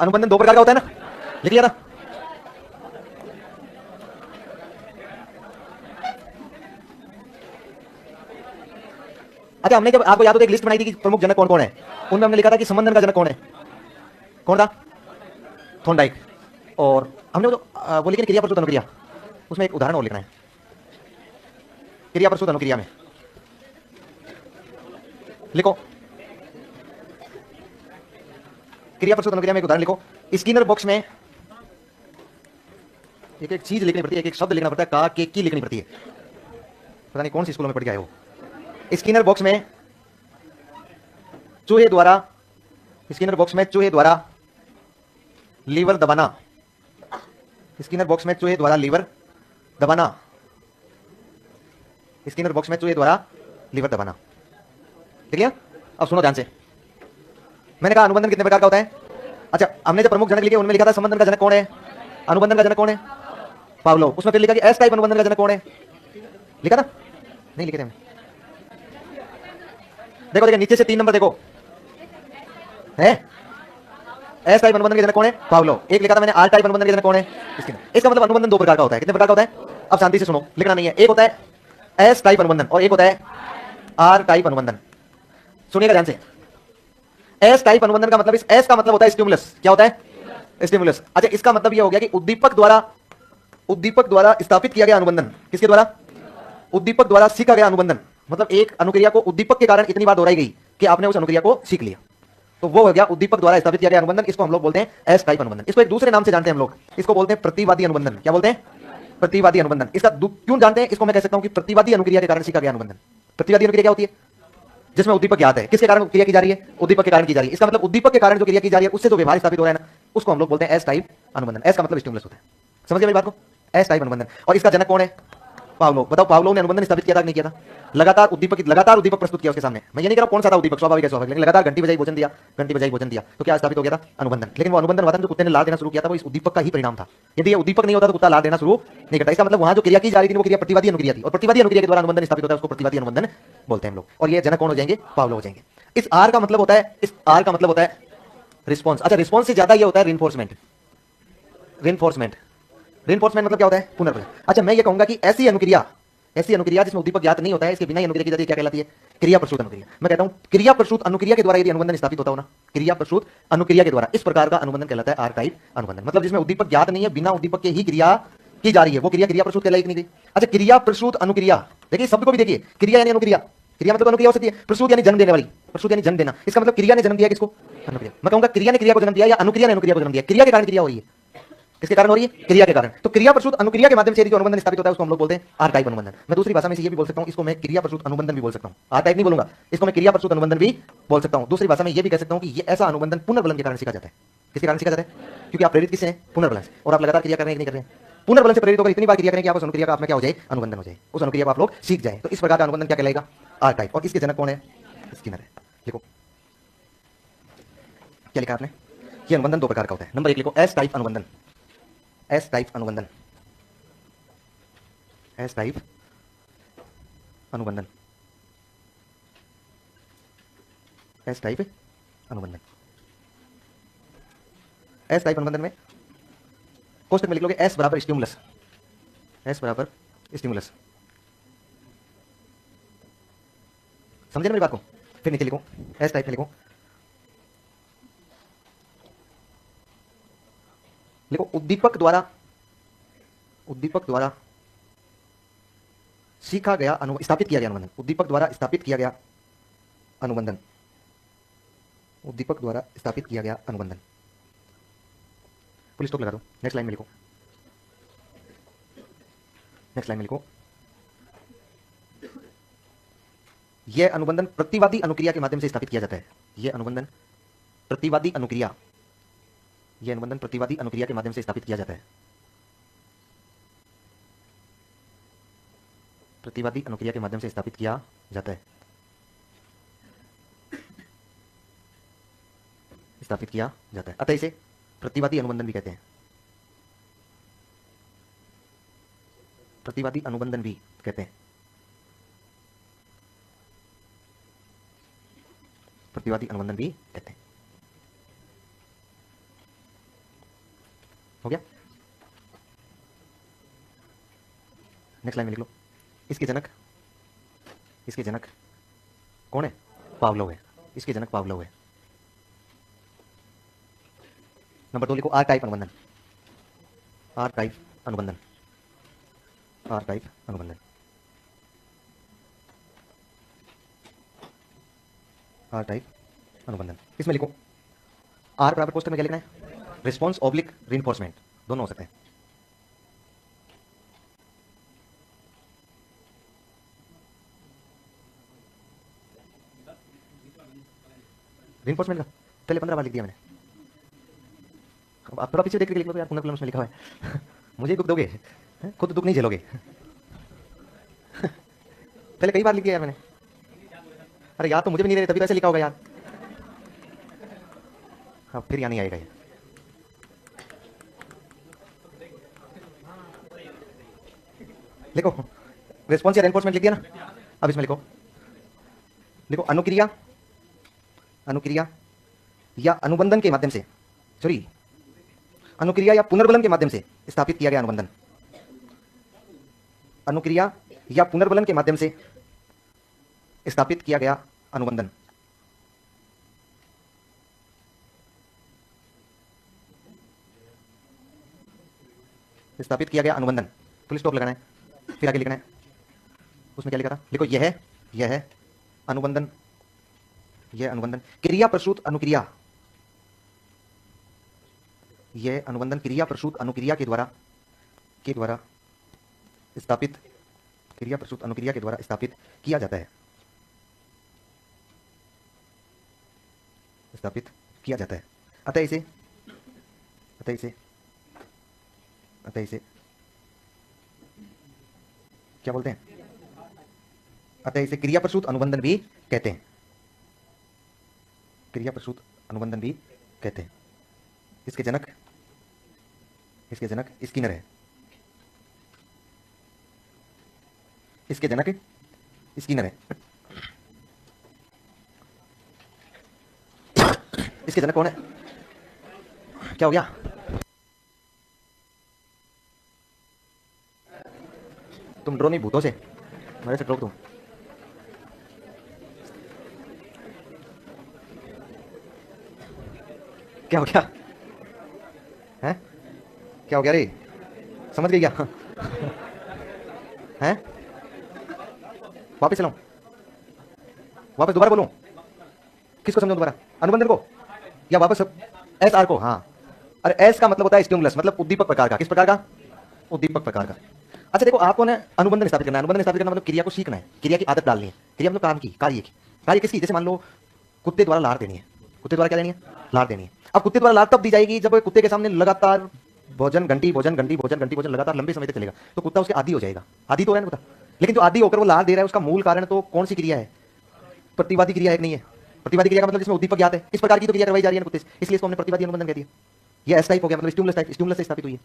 अनुबंधन दो प्रकार का होता है ना, लिख लिया था। अच्छा, हमने जब आपको याद हो तो एक लिस्ट बनाई थी कि प्रमुख जनक कौन कौन है, उनमें हमने लिखा था कि संबंधन का जनक कौन है, कौन था, थॉर्नडाइक। और हमने वो लिखी क्रिया प्रसूत अनुक्रिया, उसमें एक उदाहरण और लिखना है, क्रिया प्रसूत अनुक्रिया में लिखो, क्रिया प्रसूत अनुक्रिया में एक उदाहरण लिखो। स्किनर बॉक्स में एक एक चीज लिखनी पड़ती है, एक एक शब्द लिखना पड़ता है, का के की लिखनी पड़ती है, पता नहीं कौन सी स्कूलों में पढ़ के आए हो। स्किनर बॉक्स में चूहे द्वारा, स्किनर बॉक्स में चूहे द्वारा लीवर दबाना, स्किनर बॉक्स में चूहे द्वारा लीवर दबाना, स्किनर बॉक्स में चूहे द्वारा लीवर दबाना, ठीक है। अब सुनो ध्यान से, मैंने कहा अनुबंधन कितने प्रकार का होता है। अच्छा, हमने जो प्रमुख जनक लिखे उनमें लिखा था संबंधन का जनक कौन है, अनुबंधन का जनक कौन है, पावलोव। उसमें फिर लिखा कि एस टाइप अनुबंधन का जनक कौन है, लिखा था, नहीं लिखे थे हमने। देखो देखो नीचे से 3 नंबर देखो, है एस टाइप अनुबंधन के जनक कौन है, पावलोव। एक लिखा था मैंने आर टाइप अनुबंधन के जनक कौन है, इसका मतलब अनुबंधन दो प्रकार का होता है। कितने प्रकार का होता है, अब शांति से सुनो, लिखना नहीं है। एक होता है एस टाइप अनुबंधन और एक होता है आर टाइप अनुबंधन। सुनिएगा ध्यान से, एस टाइप अनुबंधन का मतलब, इस एस का मतलब होता है स्टिमुलस। क्या होता है, स्टिमुलस। अच्छा, इसका मतलब यह हो गया कि उद्दीपक द्वारा स्थापित किया गया अनुबंधन। किसके द्वारा, उद्दीपक द्वारा सीखा गया अनुबंधन। मतलब एक अनुक्रिया को उद्दीपक के कारण इतनी बार दोहराई गई कि आपने उस अनुक्रिया को सीख लिया, तो वो हो गया उद्दीपक द्वारा स्थापित किया गया अनुबंधन। इसको हम लोग बोलते हैं एस टाइप अनुबंधन। इसको एक दूसरे नाम से जानते हैं हम लोग, इसको बोलते हैं प्रतिवादी अनुबंधन। क्या बोलते हैं, प्रतिवादी अनुबंधन। इसका क्यों जानते हैं, इसको मैं कह सकता हूं कि प्रतिवादी अनुक्रिया के कारण सीखा गया अनुबंधन। प्रतिवादी अनुक्रिया क्या होती है, जिसमें उद्दीपक ज्ञात है, किसके कारण क्रिया की जा रही है, उद्दीपक के कारण की जा रही है। इसका मतलब उद्दीपक के कारण जो क्रिया की जा रही है उससे जो व्यवहार स्थापित हो रहा है ना, उसको हम लोग बोलते हैं एस टाइप अनुबंधन। एस का मतलब स्टिमुलस होता है, समझ गए मेरी बात को, एस टाइप अनुबंधन। और इसका जनक कौन है, पावलोव। बताओ पावलोव ने अनुबंधन स्थापित किया था कि नहीं किया था, लगातार उद्दीपक प्रस्तुत किया उसके सामने। मैं ये नहीं कह रहा कौन सा था उद्दीपक, स्वाभाविक है स्वाभाविक, लेकिन लगातार घंटी बजाई भोजन दिया, घंटी बजाई भोजन दिया, तो क्या स्थापित हो गया था, अनुबंधन। लेकिन वो अनुबंधन वादन जो कुत्ते ने लाल देना शुरू किया था वो इस उद्दीपक का ही परिणाम था। यदि ये उद्दीपक नहीं होता तो कुत्ता लाल देना शुरू नहीं करता। इसका मतलब वहां जो क्रिया की जा रही थी वो क्रिया प्रतिवादी अनुक्रिया थी, और प्रतिवादी अनुक्रिया के द्वारा अनुबंधन स्थापित होता है, उसको प्रतिवादी अनुबंधन बोलते हैं हम लोग। और ये जनक कौन हो जाएंगे, पावलोव हो जाएंगे। इस आर का मतलब होता है, इस आर का मतलब होता है रिस्पॉन्स। अच्छा, रिस्पॉन्स से ज्यादा ये होता है रिइंफोर्समेंट। रिइंफोर्समेंट, रिइंफोर्समेंट मतलब क्या होता है, पुनर्बल। अच्छा, मैं ये कहूंगा कि ऐसी अनुक्रिया जिसमें उद्दीपक ज्ञात नहीं होता है, इसके बिना ही अनुक्रिया की जाती है, क्या कहलाती है, क्रिया प्रसूत अनुक्रिया। मैं कहता हूं क्रिया प्रसूत अनुक्रिया के द्वारा यदि अनुबंधन स्थापित होता हो ना, क्रिया प्रसूत अनुक्रिया के द्वारा, इस प्रकार का अनुबंधन कहलाता है आर टाइप अनुबंधन। मतलब जिसमें उद्दीपक ज्ञात नहीं है, बिना उद्दीपक के ही क्रिया की जा रही है, वो क्रिया क्रिया प्रसूत कहलाई कि नहीं गई। अच्छा, क्रिया प्रसूत अनुक्रिया, देखिए शब्द को भी देखिए, क्रिया यानी अनुक्रिया, क्रिया मतलब अनुक्रिया हो सकती है, प्रसूत यानी जन्म देने वाली, प्रसूत यानी जन्म देना। इसका मतलब क्रिया ने जन्म दिया किसको, अनुक्रिया। मैं कहूंगा क्रिया ने क्रिया को जन्म दिया या अनुक्रिया ने अनुक्रिया को जन्म दिया। क्रिया के कारण क्रिया हो रही है, किसके कारण हो रही है, क्रिया के कारण। तो क्रिया प्रसूत अनुक्रिया के माध्यम से यदि जो अनुबंधन स्थापित होता है उसको हम लोग बोलते हैं आर टाइप अनुबंधन। मैं दूसरी भाषा में से ये भी बोल सकता हूं, इसको मैं क्रिया प्रसूत अनुबंधन भी बोल सकता हूं, आर टाइप नहीं बोलूंगा, इसको मैं क्रिया प्रसूत अनुबंधन भी बोल सकता हूं। दूसरी भाषा में ये भी कह सकता हूं कि ये ऐसा अनुबंधन पुनर्बलन के कारण सीखा जाता है। किसके कारण सीखा जाता है, क्योंकि आप प्रेरित किससे हैं, पुनर्बलन से, और आप लगातार क्रिया कर रहे हैं कि नहीं कर रहे हैं, पुनर्बलन से प्रेरित होकर इतनी बार क्रिया करें कि आपको अनुक्रिया का आप में क्या हो जाए, अनुबंधन हो जाए, उस अनुक्रिया को आप लोग सीख जाए। तो इस प्रकार का अनुबंधन क्या कहलाएगा, आर टाइप। और इसके जनक कौन है, स्किनर है। लिखो क्या लिखा आपने, ये अनुबंधन दो प्रकार का होता है। नंबर 1 लिखो एस टाइप अनुबंधन, एस टाइप अनुबंधन, एस टाइप अनुबंधन, एस टाइप अनुबंधन। एस टाइप अनुबंधन में कोष्टक में लिख लोगे एस बराबर स्टिमुलस, एस बराबर स्टिमुलस। समझे ना मेरी बात को। फिर नीचे लिखो एस टाइप में लिखो उद्दीपक द्वारा सीखा गया स्थापित किया गया अनुबंधन, उद्दीपक द्वारा स्थापित किया गया अनुबंधन, उद्दीपक द्वारा स्थापित किया गया अनुबंधन। फुल स्टॉप लगा दो। नेक्स्ट लाइन में लिखो, नेक्स्ट लाइन में लिखो यह अनुबंधन प्रतिवादी अनुक्रिया के माध्यम से स्थापित किया जाता है। यह अनुबंधन प्रतिवादी अनुक्रिया, यह अनुबंधन प्रतिवादी अनुक्रिया के माध्यम से स्थापित किया जाता है, प्रतिवादी अनुक्रिया के माध्यम से स्थापित किया जाता है, स्थापित किया जाता है। अतः इसे प्रतिवादी अनुबंधन भी कहते हैं, प्रतिवादी अनुबंधन भी कहते हैं, प्रतिवादी अनुबंधन भी कहते हैं। हो गया। नेक्स्ट लाइन में लिख लो, इसके जनक कौन है? पावलोव है। इसके जनक पावलोव है। नंबर 2 लिखो, आर टाइप अनुबंधन। आर टाइप अनुबंधन। आर टाइप अनुबंधन। आर टाइप अनुबंधन। इसमें लिखो, आर बराबर कोष्टक में क्या लिखना है? रिस्पॉन्स ऑब्लिक रीइंफोर्समेंट, दोनों हो सकते हैं। रीइंफोर्समेंट का पहले 15 बार लिख दिया मैंने। अब आप थोड़ा पीछे देख के लिख लो तो यार, पुनर्कलम में लिखा हुआ है। मुझे दुख दोगे, खुद दुख नहीं झेलोगे। पहले कई बार लिख दिया यार मैंने। अरे याद तो मुझे भी नहीं रहे, तभी तो ऐसे लिखा होगा यार। हाँ फिर यहाँ नहीं आएगा ये। लिखो, रिस्पॉन्स या रेनफोर्समेंट लिख दिया ना। अब इसमें लिखो अनुक्रिया, अनुक्रिया या अनुबंधन के माध्यम से, सॉरी, अनुक्रिया या पुनर्बलन के माध्यम से स्थापित किया गया अनुबंधन। अनुक्रिया या पुनर्बलन के माध्यम से स्थापित किया गया अनुबंधन। स्थापित किया गया अनुबंधन, फुल स्टॉप लगाना है, फिर आगे लिखना है। उसमें क्या लिखा था? लिखो, यह अनुबंधन, यह अनुबंधन क्रिया प्रसूत अनुक्रिया, यह अनुबंधन क्रिया प्रसूत अनुक्रिया के द्वारा स्थापित, क्रिया प्रसूत अनुक्रिया के द्वारा स्थापित किया जाता है, स्थापित किया जाता है। अतः इसे क्या बोलते हैं? अतः इसे क्रिया प्रसूत अनुबंधन भी कहते हैं, क्रिया प्रसूत अनुबंधन भी कहते हैं। इसके जनक स्किनर है, इसके जनक स्किनर है। इसके जनक कौन है? क्या हो गया? तुम डरो नहीं भूतों से, मेरे से डरो तुम। क्या हो गया? हैं? क्या हो गया रे? समझ गई क्या? हैं? वापस चलाऊं? वापस दोबारा बोलूं? किसको समझाऊं दोबारा? अनुबंधन को या वापस एस आर को? हाँ, अरे एस का मतलब होता है स्टिमुलस, मतलब उद्दीपक प्रकार का। किस प्रकार का? उद्दीपक प्रकार का। अच्छा देखो, आपको ना अनुबंधन स्थापित करना है। अनुबंधन स्थापित करना मतलब क्रिया को सीखना है, क्रिया की आदत डालनी है। क्रिया मतलब काम की, कार्य किसकी? जैसे मान लो कुत्ते द्वारा लार देनी है। कुत्ते द्वारा क्या देनी है? लार देनी है। अब कुत्ते द्वारा लार तब दी जाएगी जब कुत्ते के सामने लगातार भोजन घंटी लगातार लंबे समय तक चलेगा, तो कुत्ता उसके आदी हो जाएगा। आदी तो है ना कुत्ता, लेकिन जो आदी होकर वो लार दे रहा है उसका मूल कारण तो कौन सी क्रिया है? प्रतिवादी क्रिया है कि नहीं है? प्रतिवादी क्रिया का मतलब जिसमें उद्दीपक ज्ञात है, इस प्रकार की तो क्रिया करवाई जा रही है कुत्ते से, इसलिए इसको हमने प्रतिवादी अनुबंधन कह दिया। ये एस टाइप हो गया, मतलब स्टिमुलस से स्थापित हुई है।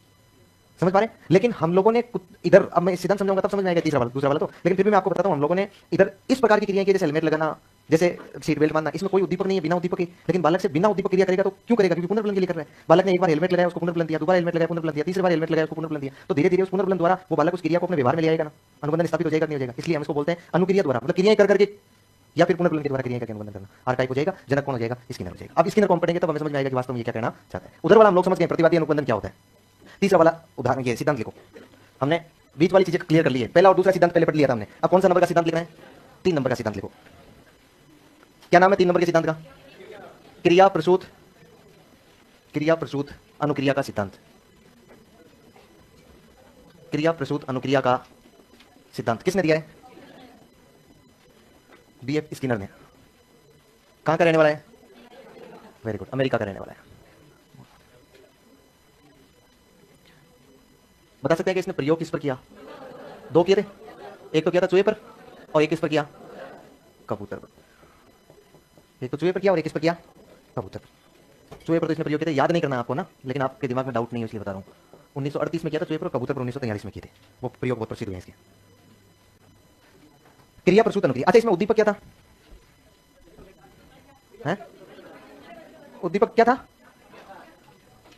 समझ पा रहे? लेकिन हम लोगों ने इधर, अब मैं सिद्धांत समझाऊंगा तब समझ में आएगा दूसरा वाला तो, लेकिन फिर भी मैं आपको बताता हूं, हम लोगों ने इधर इस प्रकार की क्रियाएं की, जैसे हेलमेट लगाना, जैसे सीट बेल्ट बांधना, इसमें कोई उद्दीपक नहीं है, बिना उद्दीपक के। लेकिन बालक से बिना उद्दीपक क्रिया करेगा तो क्यों करेगा? क्योंकि पुनर्बलन के लिए कर रहा है। बालक ने एक बार हेलमेट लगाया, उसको पुनर्बलन दिया, दोबारा हेलमेट लगाया, पुनर्बलन दिया, तीसरी बार हेलमेट लगाया, उसको पुनर्बलन दिया, तो धीरे धीरे उस पुनर्बलन द्वारा वो बालक उस क्रिया को अपने व्यवहार में ले आएगा ना, अनुबंधन स्थापित हो जाएगा नहीं हो जाएगा। इसलिए हम इसको बोलते हैं अनुक्रिया द्वारा, मतलब क्रियाएं कर करके या फिर पुनर्बलन के द्वारा क्रिया करके अनुबंधन करना। आर टाइप हो जाएगा, जनक कौन हो जाएगा? स्किनर हो जाएगा। अब स्किनर कौन पढ़ेंगे तब हमें समझ में आएगा कि वास्तव में ये क्या कहना चाहता है। उधर वाला हम लोग समझ गए प्रतिवादी अनुबंधन क्या होता है। तीसरा वाला उदाहरण ये सिद्धांत लिखो। हमने बीच वाली चीजें क्लियर कर ली है, पहला और दूसरा सिद्धांत पहले पढ़ लिया था हमने। अब कौन सा नंबर का सिद्धांत लिखना है? 3 नंबर का सिद्धांत लिखो। क्या नाम है 3 नंबर के सिद्धांत का? क्रिया प्रसूत अनुक्रिया का सिद्धांत। क्रिया प्रसूत अनुक्रिया का सिद्धांत किसने दिया है? बीएफ स्किनर ने। कहां का रहने वाला है? वेरी गुड, अमेरिका का रहने वाला है। बता सकते हैं कि इसने प्रयोग किस पर किया? 2 किए थे, एक तो किया था चूहे पर और एक किस पर किया? कबूतर पर। एक तो चूहे पर किया और एक किस पर किया? कबूतर पर। चूहे पर तो इसने प्रयोग किए थे, याद नहीं करना आपको ना, लेकिन आपके दिमाग में डाउट नहीं है इसलिए बता रहा हूं। 1938 में किया था चूहे पर, कबूतर पर 1943 में किए थे। वो प्रयोग बहुत प्रसिद्ध हुए इसके। क्रिया प्रसूत अनुक्रिया। अच्छा, इसमें उद्दीपक क्या था? हैं? उद्दीपक क्या था?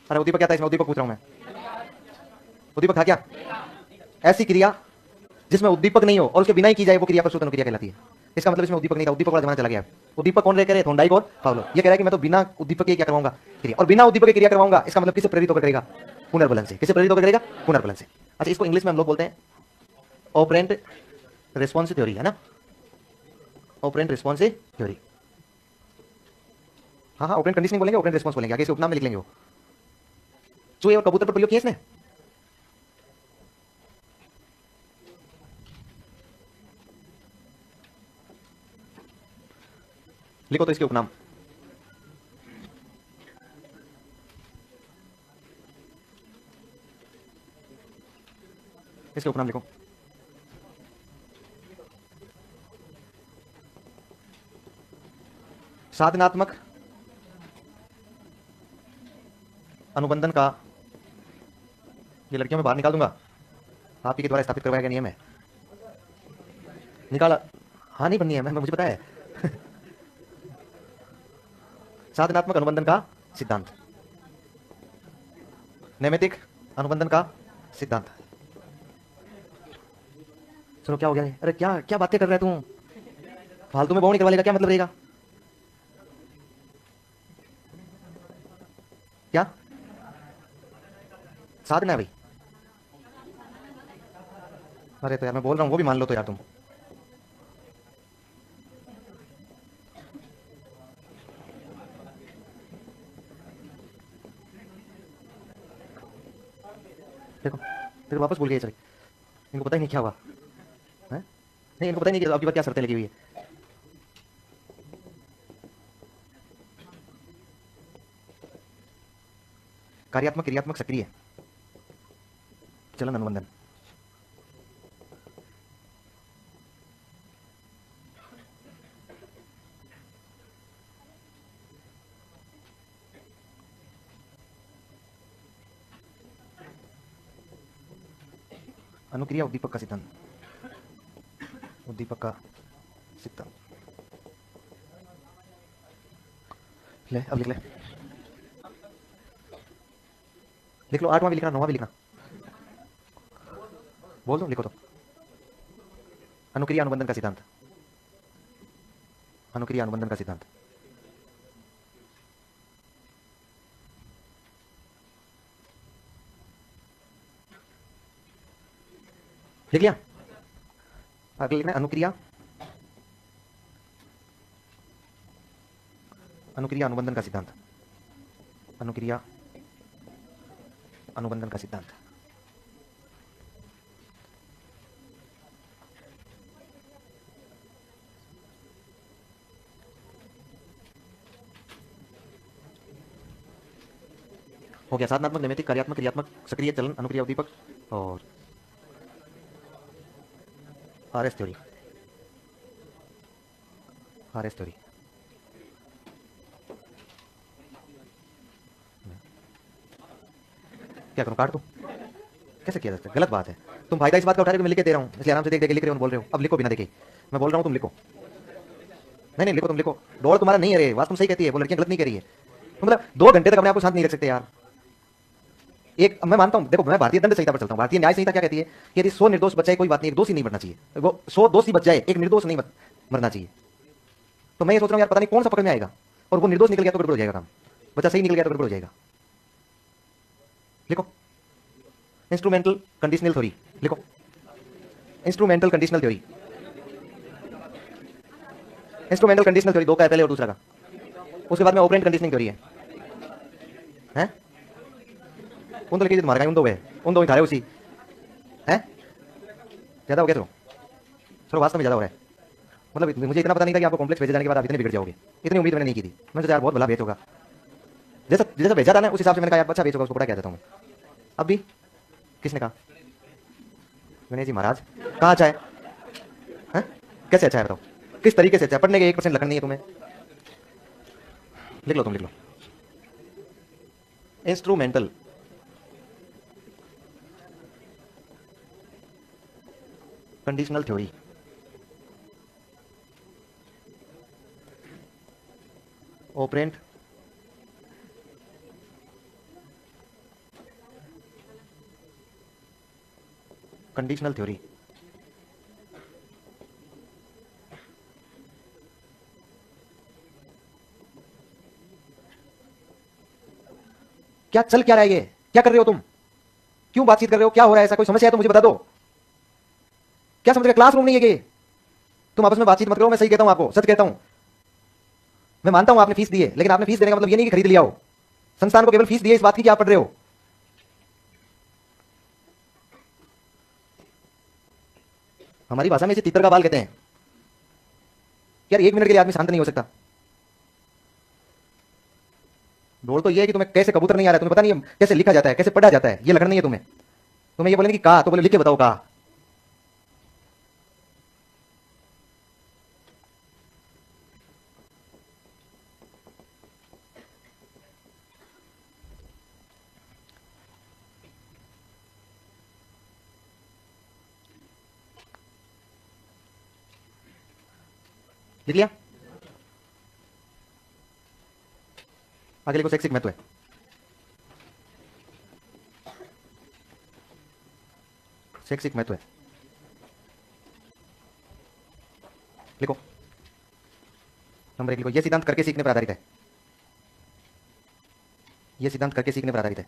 अरे उद्दीपक क्या था इसमें, उद्दीपक पूछ रहा हूं मैं, उद्दीपक था क्या? ऐसी क्रिया जिसमें उद्दीपक नहीं हो और उसके बिना ही की जाए वो क्रिया प्रस्तुत अनुक्रिया कहलाती है। इसका मतलब इसमें उद्दीपक नहीं था, उद्दीपक वाला जमाना चला गया। उद्दीपक कौन कह रहे हैं? थॉर्नडाइक और पावलोव। ये कह रहा है कि मैं तो बिना उद्दीपक के क्या करवाऊंगा क्रिया, और बिना उद्दीपक के क्रिया करवाऊंगा, इसका मतलब किससे प्रेरित होकर करेगा? पुनर्बलन से। किससे प्रेरित होकर करेगा? पुनर्बलन से। अच्छा, इसको इंग्लिश में हम लोग बोलते हैं ऑपरेंट रिस्पॉन्स थ्योरी, है ना? Operant response theory. हाँ हाँ, ऑपरेंट कंडीशनिंग बोलेंगे, ऑपरेंट रिस्पॉन्स बोलेंगे, आगे इसके उपनाम में लिख लेंगे वो। चूहे और कबूतर पर प्रयोग किया इसने। लिखो तो इसके उपनाम। इसके उपनाम लिखो। साधनात्मक अनुबंधन का, ये लड़कियों में बाहर निकाल दूंगा, आप ही के द्वारा स्थापित करवाया गया नियम है। निकाला? हाँ नहीं बननी है, मैं मुझे पता है। साधनात्मक अनुबंधन का सिद्धांत, नैमित्तिक अनुबंधन का सिद्धांत। सुनो क्या हो गया? अरे क्या क्या बातें कर रहे तू? फालतू में बोल करवा लेगा, क्या मतलब रहेगा? क्या साधना है भाई? अरे तो यार मैं बोल रहा हूं वो भी मान लो तो यार तुम। देखो देखो वापस भूल गए सर, इनको पता ही नहीं क्या हुआ है? नहीं इनको पता ही नहीं कि आपकी बात क्या शर्तें लगी हुई है। कार्यात्मक, क्रियात्मक, सक्रिय चलन अनुबंधन। अनुक्रिया उद्दीपक का सिद्धांत, उद्दीपक का सिद्धांत। ले अब लिख ले, लिख लो। 8वां भी लिखना, 9वां भी लिखना, बोल दो, लिखो तो। अनुक्रिया अनुबंधन का सिद्धांत, अनुक्रिया अनुबंधन का सिद्धांत। लिख लिया? आगे लिखना है अनुक्रिया, अनुक्रिया अनुबंधन का सिद्धांत, अनुक्रिया अनुबंधन का सिद्धांत। हो गया। साधनात्मक, नैमित्तिक, कार्यात्मक, क्रियात्मक, सक्रिय, चलन, अनुक्रिया, उद्दीपक और आरएस थ्योरी, आरएस थ्योरी। क्या करूं, काट दूं? कैसे किया जाता है? गलत बात है। तुम फायदा इस बात का उठा रहे हो कि मैं लिख के दे रहा हूं, इसलिए आराम से देख देख के लिख रहे हो, बोल रहे हो। अब लिखो बिना देखे, मैं बोल रहा हूं तुम लिखो। नहीं नहीं लिखो, तुम लिखो। दौड़ तुम्हारा नहीं है रे, बात तुम सही कहती है, वो लड़कियां गलत नहीं कह रही है। तुम मतलब 2 घंटे तक अपने आप को शांत नहीं रख सकते यार। एक मैं मानता हूं, देखो मैं भारतीय दंड संहिता पर चलता हूं। भारतीय न्याय संहिता क्या कहती है कि यदि 100 निर्दोष बचाए कोई बात नहीं, एक दोषी नहीं मरना चाहिए। वो 100 दोषी बच जाए, एक निर्दोष नहीं मरना चाहिए। तो मैं ये सोच रहा हूं यार, पता नहीं कौन सा पकड़ में आएगा, और वो निर्दोष निकल गया तो गड़बड़ हो जाएगा काम, बच्चा सही निकल गया तो गड़बड़ हो जाएगा। लिखो इंस्ट्रूमेंटल कंडीशनल थ्योरी, लिखो instrumental conditional theory. Instrumental conditional theory 2 का है पहले और दूसरा का, उसके बाद में ऑपरेंट कंडीशनिंग थ्योरी है। हैं उन तो लिखी तुम्हारे का, उन 2 है, उन 2 ही थारे उसी हैं। ज्यादा हो गया चलो वास्तव में ज्यादा हो रहा है। मतलब मुझे इतना पता नहीं था कि आपको कॉम्प्लेक्स भेजे जाने के बाद आप इतने बिगड़ जाओगे, इतनी उम्मीद मैंने नहीं की थी। मैं सोचा यार बहुत भला भेज होगा, जैसा जैसा भेजा था ना उस हिसाब से मैंने कहा यार अच्छा भेज होगा, उसको पढ़ा क्या देता हूँ। अब भी किसने कहा? गणेश जी महाराज। कहाँ अच्छा है? कैसे अच्छा है बताओ, किस तरीके से अच्छा है? पढ़ने के 1% लखन नहीं है तुम्हें। लिख लो, तुम लिख लो instrumental conditional theory, operant conditional theory. क्या चल क्या रहा है, ये क्या कर रहे हो तुम, क्यों बातचीत कर रहे हो, क्या हो रहा है, ऐसा कोई समस्या है तो मुझे बता दो। क्या समझ रहे, क्लासरूम नहीं है ये, तुम आपस में बातचीत मत करो। मैं सही कहता हूं, आपको सच कहता हूं। मैं मानता हूं आपने फीस दी है, लेकिन आपने फीस देने का मतलब ये नहीं कि खरीद लिया हो। संस्थान को केवल फीस दी है इस बात की कि आप पढ़ रहे हो। हमारी भाषा में इसे तीतर का बाल कहते हैं। यार 1 मिनट के लिए आदमी शांत नहीं हो सकता। बोल तो ये है कि तुम्हें कैसे कबूतर नहीं आ रहा है, तुम्हें पता नहीं है कैसे लिखा जाता है, कैसे पढ़ा जाता है, ये लगन नहीं है तुम्हें। तुम्हें ये बोलेंगे कि कहा, तो बोले लिख के बताओ कहा। लिख लिया। आगे लिखो शैक्षिक महत्व है। शैक्षिक महत्व है, लिखो। नंबर 1 लिखो, यह सिद्धांत करके सीखने पर आधारित है। यह सिद्धांत करके सीखने पर आधारित है।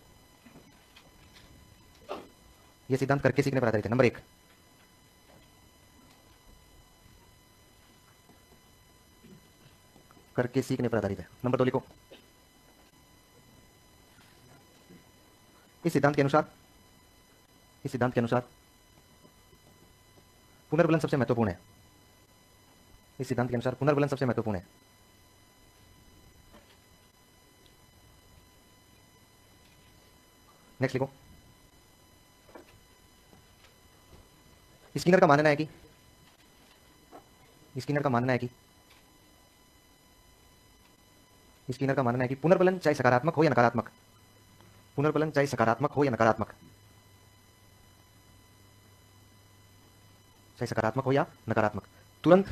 यह सिद्धांत करके सीखने पर आधारित है। नंबर 1। करके सीखने पर आधारित है। नंबर 2 लिखो, इस सिद्धांत के अनुसार, इस सिद्धांत के अनुसार पुनर्बलन सबसे महत्वपूर्ण है। इस सिद्धांत के अनुसार पुनर्बलन सबसे महत्वपूर्ण है। नेक्स्ट लिखो, स्किनर का मानना है कि, स्किनर का मानना है कि, स्किनर का मानना है कि पुनर्बलन चाहे सकारात्मक हो या नकारात्मक, पुनर्बलन चाहे सकारात्मक हो या नकारात्मक, चाहे सकारात्मक हो या नकारात्मक, तुरंत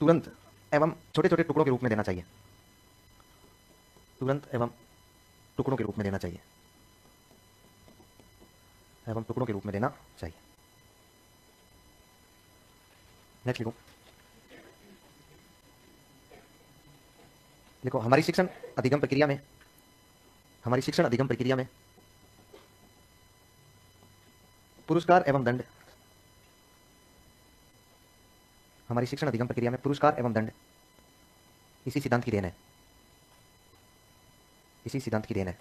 तुरंत एवं छोटे छोटे टुकड़ों के रूप में देना चाहिए। तुरंत एवं टुकड़ों के रूप में देना चाहिए, एवं टुकड़ों के रूप में देना चाहिए। नेक्स्ट लिखो, देखो हमारी शिक्षण अधिगम प्रक्रिया में, हमारी शिक्षण अधिगम प्रक्रिया में पुरस्कार एवं दंड, हमारी शिक्षण अधिगम प्रक्रिया में पुरस्कार एवं दंड इसी सिद्धांत की देन है। इसी सिद्धांत की देन है।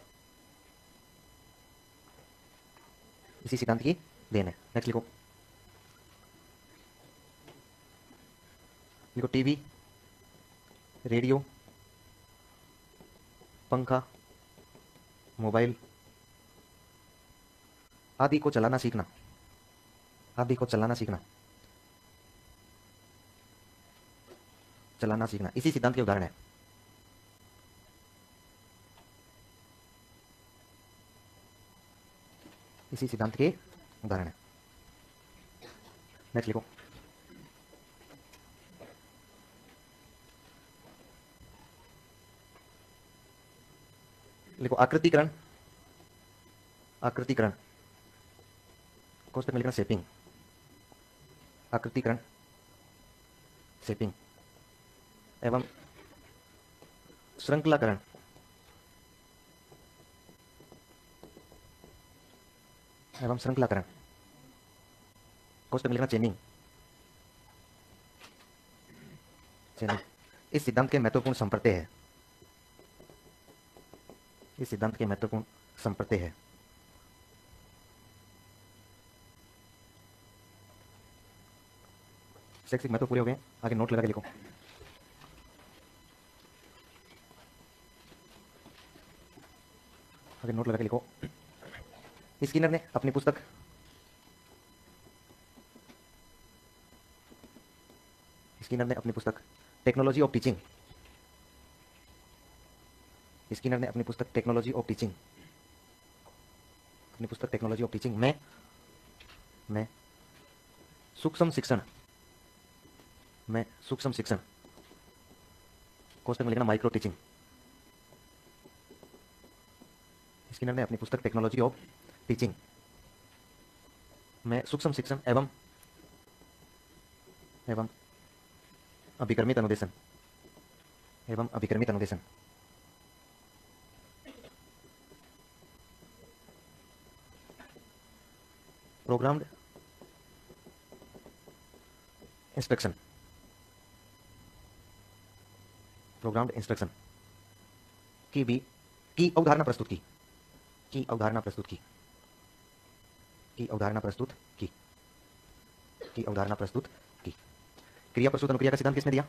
इसी सिद्धांत की देन है। नेक्स्ट लिखो, लिखो टीवी, रेडियो, पंखा, मोबाइल आदि को चलाना सीखना, आदि को चलाना सीखना, चलाना सीखना इसी सिद्धांत के उदाहरण है। इसी सिद्धांत के उदाहरण है। नेक्स्ट लिखो, लिखो आकृतिकरण, आकृतिकरण कोष्टक में लिखना शेपिंग, आकृतिकरण, शेपिंग एवं श्रृंखलाकरण, एवं श्रृंखलाकरण कोष्टक में लिखना चेनिंग, चेनिंग इस सिद्धांत के महत्वपूर्ण संप्रत्यय है। इस सिद्धांत के महत्वपूर्ण संप्रत्यय है। शैक्षिक महत्व पूरे हो गए, आगे नोट लगा के लिखो। आगे नोट लगा के लिखो, स्किनर ने अपनी पुस्तक, स्किनर ने अपनी पुस्तक टेक्नोलॉजी ऑफ टीचिंग, स्किनर ने अपनी पुस्तक टेक्नोलॉजी ऑफ टीचिंग, अपनी पुस्तक टेक्नोलॉजी ऑफ टीचिंग में सूक्ष्म शिक्षण, में सूक्ष्म शिक्षण कोष्टक में लिखना माइक्रो टीचिंग, स्किनर ने अपनी पुस्तक टेक्नोलॉजी ऑफ टीचिंग में सूक्ष्म शिक्षण एवं एवं अभिक्रमित अनुदेशन एवं अभिक्रमित अनुदेशन प्रोग्राम्ड इंस्ट्रक्शन प्रोग्राम्ड इंस्ट्रक्शन की अवधारणा प्रस्तुत की अवधारणा प्रस्तुत की अवधारणा प्रस्तुत की अवधारणा प्रस्तुत की। क्रिया प्रस्तुत अनुक्रिया का सिद्धांत किसने दिया?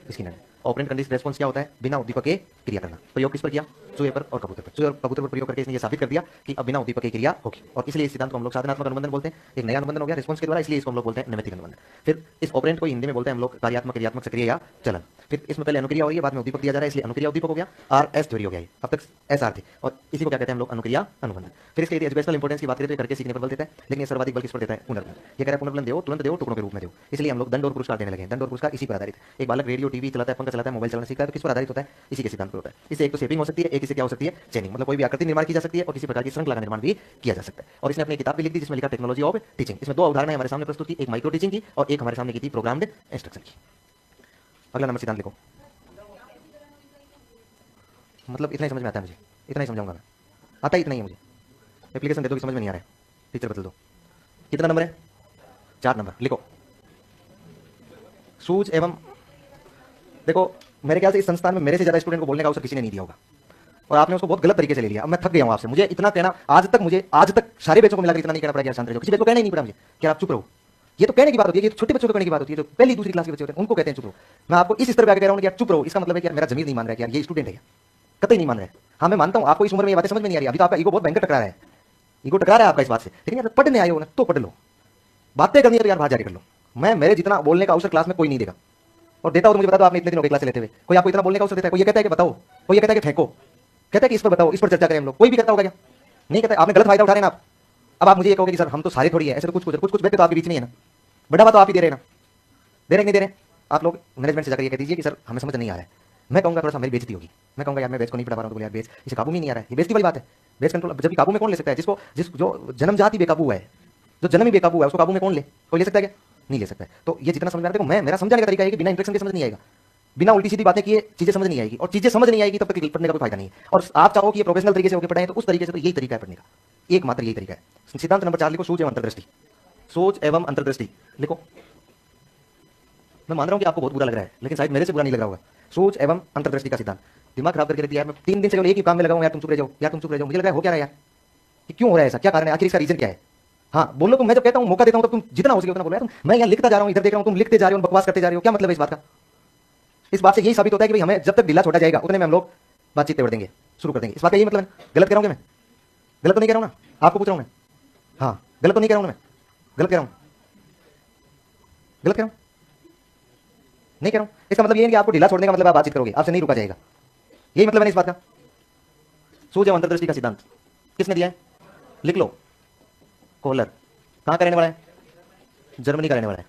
स्किनर ने। ऑपरेंट कंडीशन रेस्पॉन्स क्या होता है? बिना उद्दीपक के क्रिया करना। प्रयोग किस पर किया? चूहे पर और कबूतर पर। चूहे और कबूतर पर प्रयोग करके इसने ये साबित कर दिया कि अब बिना उद्दीपक की क्रिया होगी, और इसलिए इस सिद्धांत को हम लोग साधनात्मक अनुबंधन बोलते हैं। एक नया अनुबंधन हो गया रिस्पॉन्स के द्वारा, इसलिए इसको हम लोग बोलते हैं नैमित्तिक अनुबंधन। फिर इस ऑपरेंट को हिंदी में बोलते हैं हम लोग कार्यात्मक, क्रियात्मक, सक्रिय या चलन। फिर इसमें पहले अनुक्रिया हो रही है, बाद में उद्दीपक दिया जा रहा है, इसलिए अनुक्रिया उद्दीपक हो गया। आर एस थ्योरी हो गया, अब तक एस आर थे, और इसी को क्या कहते हैं हम लोग? अनुक्रिया अनुबंधन। फिर इसके एजुकेशनल इंपोर्टेंस की बात करें तो करके सीखने पर बल देता है, लेकिन ये सर्वाधिक बल किस पर देता है? पुनर्बल। ये कह रहा है पुनर्बल दो, तुरंत दो, टुकड़ों के रूप में दो, इसलिए हम लोग दंड और पुरस्कार देने लगे। दंड और पुरस्कार इसी पर आधारित। एक बालक रेडियो, टीवी चलाता है, पंखा चलाता है, मोबाइल चलाना सीखता है, तो किस पर आधारित होता है? इसी के सिद्धांत पर होता है। इससे एक तो शेपिंग हो सकती है, एक इससे क्या हो सकती है? चेनिंग, मतलब कोई भी आकृति निर्माण की जा सकती है और किसी प्रकार की श्रृंखला का निर्माण भी किया जा सकता है। और इसने अपनी किताब भी लिख दी जिसमें लिखा टेक्नोलॉजी ऑफ टीचिंग। इसमें दो अवधारणाएं हमारे सामने प्रस्तुत की, एक माइक्रो टीचिंग की और एक हमारे सामने की थी प्रोग्राम्ड इंस्ट्रक्शन की। अगला नंबर सिद्धांत लिखो, मतलब इतना ही समझ में आता है मुझे, इतना ही समझाऊंगा मैं, आता ही इतना ही है मुझे। एप्लीकेशन दे दो कि समझ में नहीं आ रहा है, टीचर बदल दो। कितना नंबर है? 4 नंबर लिखो। सूझ एवं, देखो मेरे ख्याल से इस संस्थान में मेरे से ज्यादा स्टूडेंट को बोलने का अवसर किसी ने नहीं दिया होगा, और आपने उसको बहुत गलत तरीके से ले लिया। अब मैं थक गया हूं आपसे, मुझे इतना कहना आज तक सारे बच्चों को मिलाकर इतना नहीं कहना पड़ेगा, शांत रहो। किसी बच्चे को कहना ही नहीं पड़ा मुझे कि आप चुप रहो। ये तो कहने की बात होती है, ये तो छोटे बच्चों को कहने की बात होती है, जो पहली दूसरी क्लास के बच्चे होते हैं उनको कहते हैं चुप रहो। मैं आपको इस स्तर पर आगे कह रहा हूं कि आप चुप रहो, इसका मतलब है कि यार मेरा जमीर नहीं मान रहा है कि यार ये स्टूडेंट है, कतई नहीं मान रहा है। हाँ मैं मानता हूं आपको इस उम्र में ये बातें समझ में नहीं आ रही, अभी तो आपका ईगो बहुत भयंकर टकरा रहा है, ईगो टकरा रहा है आपका इस बात से। लेकिन यार पढ़ने आए हो ना तो पढ़ लो, बातें करनी है तो यार बाहर जाके कर लो। मैं मेरे जितना बोलने का अवसर क्लास में कोई नहीं देगा, और देता हो तो मुझे बता दो। आपने इतने दिन हो गए क्लास लेते हुए, कोई आपको इतना बोलने का अवसर देता है? कोई ये कहता है कि बताओ, कोई ये कहता है कि फेंको, कहता है कि इस पर बताओ, इस पर चर्चा करें हम लोग, कोई भी कहता होगा क्या? नहीं कहता। आपने गलत फायदा उठा रहे ना आप। अब आप मुझे ये कहोगे कि सर हम तो सारे थोड़ी है, ऐसे तो कुछ व्यक्ति तो आपके बीच में है ना, बढ़ावा तो आप ही दे रहे हैं ना, दे रहे नहीं दे रहे? आप लोग मैनेजमेंट से जाकर ये कह दीजिए कि सर हमें समझ नहीं आ रहा है। मैं कहूंगा थोड़ा सा मेरी बेइज्जती होगी, मैं कहूंगा यार मैं बेच को नहीं पढ़ा पा रहा हूं, तो बोले यार बेच इसे काबू में नहीं आ रहा है। ये बेइज्जती वाली बात है। बेच कंट्रोल जब भी काबू में कौन ले सकता है? जो जन्मजात ही बेकाबू है, जो जन्म ही बेकाबू है, उसको काबू में कौन ले? कोई ले सकता है क्या? नहीं ले सकता है। तो ये जितना समझ में आ रहा है, मेरा समझाने का तरीका है कि बिना इंट्रेक्शन के समझ नहीं आएगा, बिना उल्टी सीधी बातें किए चीजें समझ नहीं आएगी, और चीजें समझ नहीं आएगी तब तक पढ़ने का कोई फायदा नहीं है। और आप चाहो कि ये प्रोफेशनल तरीके से होकर पढ़ाएं तो उस तरीके से, तो यही तरीका है पढ़ने का, एकमात्र यही तरीका है। सिद्धांत नंबर 4 लिखो, सोच एवं अंतर्दृष्टि। सोच एवं अंतर्दृष्टि लिखो। मैं मान रहा हूं कि आपको बहुत बुरा लग रहा है, लेकिन शायद मेरे से बुरा नहीं लग रहा होगा। सोच एवं अंतर्दृष्टि का सिद्धांत दिमाग खराब करके रख दिया यार। मैं 3 दिन से केवल एक ही काम में लगा हूं, यार तुम चुप रह जाओ, यार तुम चुप रह जाओ। मुझे लग रहा है हो क्या रहा है यार, कि क्यों हो रहा है ऐसा, क्या कारण है, आखिर इसका रीजन क्या है? हाँ बोलो तुम। मैं जब कहता हूं मौका देता हूं तब तुम जितना हो सके उतना बोलो यार। मैं यहाँ लिखता जा रहा हूं, इधर देख रहा हूं, तुम लिखते जा रहे हो, बकवास करते जा रहे हो, क्या मतलब है इस बात का? इस बात से यही साबित होता है कि भाई हमें जब तक ढीला छोड़ा जाएगा उतने में हम लोग बातचीत तेवर देंगे, शुरू कर देंगे। इस बात का यही मतलब है। गलत कह रहा हूं मैं? गलत तो नहीं कह रहा हूं ना? आपको पूछ रहा हूं मैं, हाँ गलत तो नहीं कह रहा हूं मैं? गलत कह रहा हूं? गलत कह रहा हूं? नहीं कह रहा हूं। इसका मतलब ये है कि आपको ढीला छोड़ने का मतलब आप बातचीत करोगे, आपसे नहीं रुका जाएगा, यही मतलब है ना इस बात का। सोच एवं अंतर्दृष्टि का सिद्धांत किसने दिया है? लिख लो। कोहलर। कहां का रहने वाला है? जर्मनी का रहने वाला है,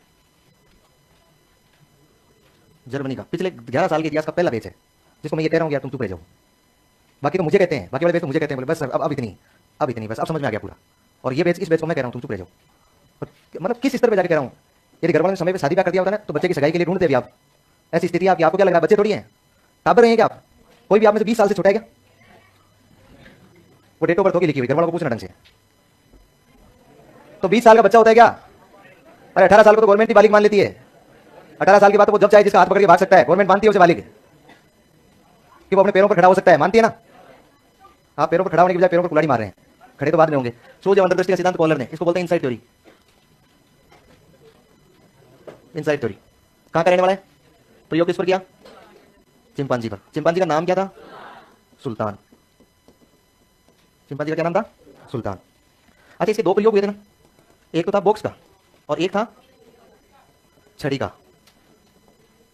जर्मनी का। पिछले 11 साल के इतिहास का पहला बैच है जिसको मैं ये कह रहा हूं यार तुम चुप रह जाओ। बाकी तो मुझे कहते हैं, बाकी वाले बैच तो मुझे कहते हैं, बोले बस अब इतनी बस, अब समझ में आ गया पूरा। और ये बैच, इस बैच को मैं कह रहा हूं तुम चुप रह जाओ। मतलब किस स्तर पे जाके कह रहा हूं? यदि घर वालों ने समय पे शादी ब्याह कर दिया होता ना तो बच्चे की सगाई के लिए ढूंढते भी आप। ऐसी स्थिति आपकी, आपको क्या लग रहा है बच्चे थोड़ी हैं, टाबर हैं क्या आप? कोई भी आप में से 20 साल से छोटा है क्या? वो डेट ऑफ बर्थ होगी लिखी हुई, घर वालों को पूछना ढंग से। तो 20 साल का बच्चा होता है क्या? अरे 18 साल को तो गवर्नमेंट ही बालिग मान लेती है। 18 साल के बाद तो वो जब चाहे जिसका हाथ पकड़ के भाग सकता है, गवर्नमेंट मानती है उसे बालिग, कि वो अपने पैरों पर खड़ा हो सकता है, मानती है ना? आप पैरों पर खड़ा होने की बजाय पैरों पर कुल्हाड़ी मार रहे हैं, खड़े तो बाद में होंगे। सोच एवं अंतर्दृष्टि का सिद्धांत कोहलर ने, इसको बोलते हैं इनसाइड थ्योरी। इनसाइड थ्योरी कहां का रहने वाला है? प्रयोग किस पर किया? चिंपांजी पर। चिंपांजी का नाम क्या था? सुल्तान। चिंपांजी का क्या नाम था? सुल्तान। अच्छा इसके 2 प्रयोग हुए थे ना, एक तो था बॉक्स का और एक था छड़ी का।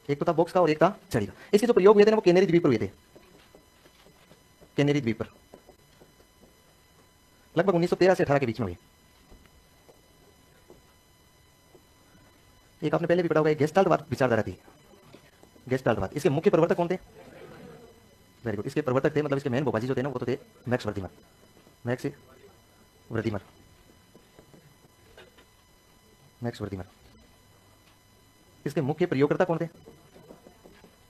एक तो था बॉक्स का और एक था छड़ी का। इसके जो प्रयोग हुए थे ना वो कैनरी द्वीप पर हुए थे, कैनरी द्वीप पर, लगभग 1913 से 18 के बीच में हुए। एक आपने पहले भी पढ़ा होगा, गेस्टाल्टवाद विचारधारा थी, गेस्टाल्टवाद। इसके मुख्य प्रवर्तक कौन थे? Very good. इसके प्रवर्तक थे, मतलब इसके मेन भोपाजी जो थे ना वो तो थे मैक्स वर्दिमर। मैक्स वर्दिमर। मैक्स वर्दीमन। इसके मुख्य प्रयोगकर्ता कौन थे?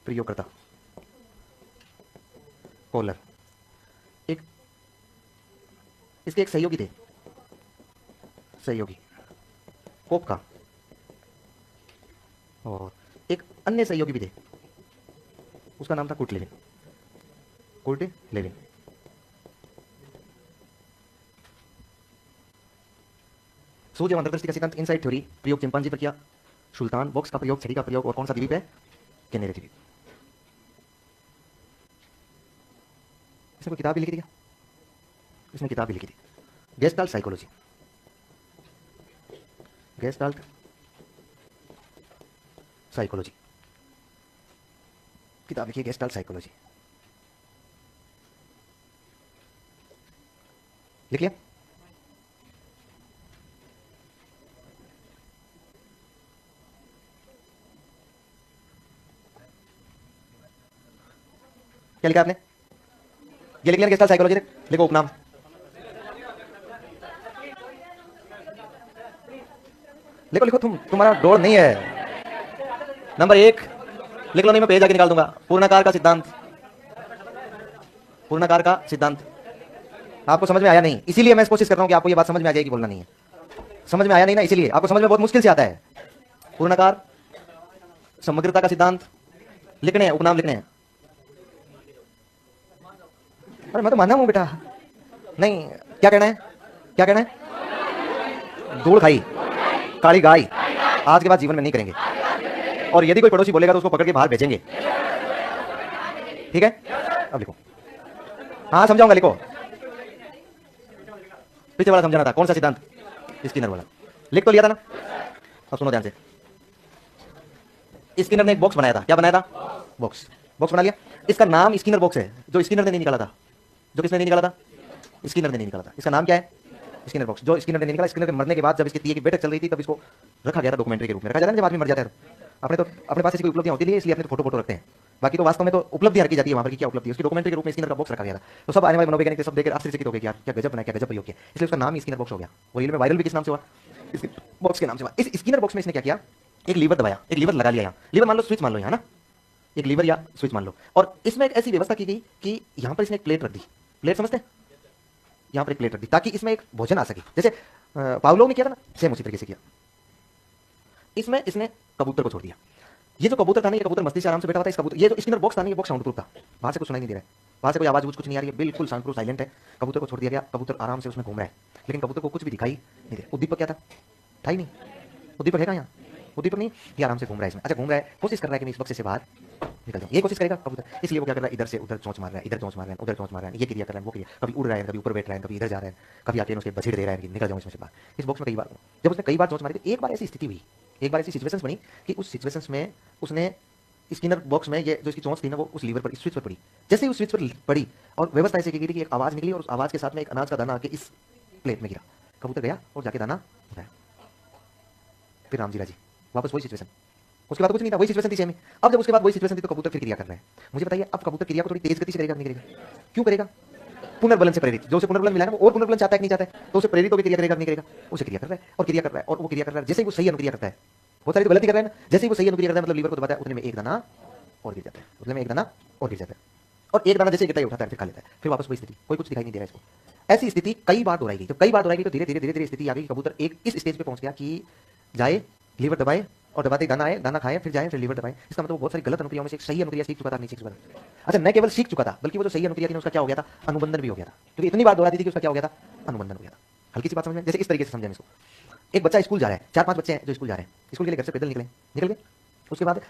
प्रयोगकर्ता कोलर। एक इसके एक सहयोगी थे, सहयोगी पोप का, और एक अन्य सहयोगी भी थे, उसका नाम था कुर्ट लेविन। Kurt Lewin. सूर्य एवं अंतर्दृष्टि का सिद्धांत, इनसाइड थ्योरी प्रयोग चिंपांजी पर किया, सुल्तान बॉक्स का प्रयोग, छड़ी का प्रयोग, और कौन सा द्वीप है? कैनेरी द्वीप। इसने कोई किताब भी लिखी थी क्या? इसने किताब भी लिखी थी, गेस्टाल्ट साइकोलॉजी। गेस्टाल्ट साइकोलॉजी किताब लिखी है, गेस्टाल्ट साइकोलॉजी। लिख लिया? क्या लिखा आपने? ये लिख लिया गेस्टाल्ट साइकोलॉजी। लिखो उपनाम। लिखो लिखो, तुम्हारा डोर नहीं है। नंबर 1 लिख लो, नहीं मैं पेज आके निकाल दूंगा। पूर्णाकार का सिद्धांत। पूर्णाकार का सिद्धांत आपको समझ में आया नहीं, इसीलिए मैं कोशिश कर रहा हूं कि आपको ये बात समझ में आ जाएगी। बोलना नहीं है, समझ में आया नहीं ना, इसीलिए आपको समझ में बहुत मुश्किल से आता है। पूर्णाकार समग्रता का सिद्धांत लिखने हैं, उपनाम लिखने हैं। अरे मैं तो माना हूं बेटा। नहीं, क्या कहना है? क्या कहना है? धूल खाई काली गाय आज के बाद जीवन में नहीं करेंगे, और यदि कोई पड़ोसी बोलेगा तो उसको पकड़ के बाहर भेजेंगे। ठीक है, अब लिखो। हाँ समझाऊंगा, लिखो। पीछे वाला समझाना था, कौन सा सिद्धांत? स्किनर वाला। लिख तो लिया था ना? अब सुनो ध्यान से। स्किनर ने एक बॉक्स बनाया था। क्या बनाया था? बॉक्स। बॉक्स बना लिया। इसका नाम स्किनर बॉक्स है, जो स्किनर ने नहीं निकाला था। जो किसने नहीं निकाला था? स्किनर ने नहीं निकाला था। इसका नाम क्या है? Skinner box. जो स्किनर ने नहीं निकाला, स्किनर के मरने के बाद जब इसकी तीये की बैठक चल रही थी, तब इसको रखा गया था डॉक्यूमेंट्री के रूप में। रखा जाता है जब आदमी मर जाता है तो अपने पास इसकी कोई उपलब्धियां होती नहीं है, इसलिए अपने फोटो रखते हैं। बाकी तो वास्तव में तो उपलब्धि रखी जाती है वहां पर कि क्या उपलब्धि है, उसकी डॉक्यूमेंट्री के रूप में स्किनर का बॉक्स रखा गया था। तो सब आने वाले मनोवैज्ञानिक सब देखकर आश्चर्यचकित हो गए कि यार क्या गजब बनाया, क्या गजब प्रयोग किया। इसलिए उसका नाम ही स्किनर बॉक्स हो गया। और रियल में वायरल भी किस नाम से हुआ? इसके बॉक्स के नाम से हुआ। इस स्किनर बॉक्स में इसने क्या किया? एक लीवर दबाया, एक लीवर लगा लिया। यहाँ लीवर मान लो, स्विच मान लो, यहाँ ना एक लीवर या स्विच मान लो, और इसमें एक ऐसी व्यवस्था की गई कि यहाँ पर इसने एक प्लेट रख दी। प्लेट समझते हैं? यहाँ पर एक प्लेट रख दी ताकि इसमें एक भोजन आ सके। जैसे पावलोव ने किया था ना, सेम उसी तरीके से किया। इसमें इसने कबूतर को छोड़ दिया। ये जो कबूतर था ना, ये कबूतर मस्ती से आराम से बैठा हुआ था। इस कबूतर, ये जो स्किनर बॉक्स था ना, ये बॉक्स साउंड प्रूफ था। बाहर से कुछ सुनाई नहीं दे रहा है, बाहर से कोई आवाज कुछ नहीं आ रही है, बिल्कुल साउंड प्रूफ साइलेंट है। कबूतर को छोड़ दिया गया, कबूतर आराम से उसमें घूम रहा है, लेकिन कबूतर को कुछ भी दिखाई नहीं दे रहा। उद्दीपक क्या था? था ही नहीं। उद्दीपक है यहाँ? उद्दीपक नहीं, ये आराम से घूम रहा है इसमें। अच्छा घूम रहा है, कोशिश कर रहा है कि मैं इस बक्से से बाहर निकल जाऊं। ये कोशिश करेगा कबूतर, इसलिए वो क्या कर रहा है? इधर से उधर चोंच मार रहा है, इधर चोंच मार रहा है, उधर चोंच मार रहा है, ये क्रिया कर रहा है, वो क्रिया। कभी उड़ रहा है, कभी ऊपर बैठ रहा है, कभी इधर जा रहा है, कभी आके उसके बछेड़ दे रहा है कि निकल जाऊं इसमें से बाहर। इस बॉक्स में कई बार, जब उसने कई बार चोंच मारी, तो एक बार ऐसी स्थिति हुई, एक बार ऐसी सिचुएशंस बनी कि उस सिचुएशंस में उसने स्किनर बॉक्स में ये जो इसकी चोंच थी ना, वो उस लीवर पर, स्विच पर पड़ी। जैसे ही उस स्विच पर पड़ी और व्यवस्था ऐसे की गई कि एक आवाज निकली, और उस आवाज के साथ में एक अनाज का दाना आके इस प्लेट में गिरा। कबूतर गया और जाके दाना उठाया। फिर राम जी राजी, वापस वही सिचुएशन। उसके बाद कुछ नहीं था, वही सिचुएशन थी सेम। अब जब उसके बाद वही सिचुएशन थी, तो कबूतर फिर क्रिया कर रहा है। मुझे बताइए, अब कबूतर क्रिया को थोड़ी तेज गति से करेगा, नहीं करेगा? क्यों करेगा? पुनर्बलन से प्रेरित। जो उसे पुनर्बलन मिला है ना, वो और पुनर्बलन चाहता है कि नहीं चाहता है, तो उसे प्रेरित होकर क्रिया करेगा, नहीं करेगा? उसे क्रिया कर रहा है और क्रिया कर रहा है, और वो क्रिया कर रहा है। जैसे ही वो सही अनुक्रिया करता है, बहुत सारी तो गलती कर रहा है ना, जैसे ही वो सही अनुक्रिया करता है, मतलब लीवर को दबाता है, उतने में एक दाना और गिर जाता है, उतने में एक दाना और गिर जाता है, और एक दाना जैसे गिरता है उठाता है, फिर खा लेता है, फिर वापस वही स्थिति, कोई कुछ दिखाई नहीं दे रहा है इसको। ऐसी स्थिति कई बार दोहराई गई। जब कई बार दोहराई गई, तो धीरे धीरे धीरे धीरे स्थिति आ गई। कबूतर एक इस स्टेज पे पहुंच गया कि जाए, लीवर दबाए, और दबाते दाना आए, दाना खाए, फिर जाए, फिर लीवर दबाए। इसका मतलब बहुत सारी गलत अनुक्रियाओं में से एक सही अनुक्रिया सीख चुका था, नहीं सीख चुका था। अच्छा, न केवल सीख चुका था, बल्कि वो जो सही अनुक्रिया थी उसका क्या हो गया था? अनुबंधन भी हो गया था। क्योंकि इतनी बार दोहराती थी कि उसका क्या हो गया था? अनुबंधन हो गया था। हल्की सी बात समझ में? जैसे इस तरीके से समझें इसको। एक बच्चा स्कूल जा रहा है, 4-5 बच्चे हैं जो स्कूल जा रहे हैं, स्कूल के लिए घर से पैदल निकल गए। उसके बाद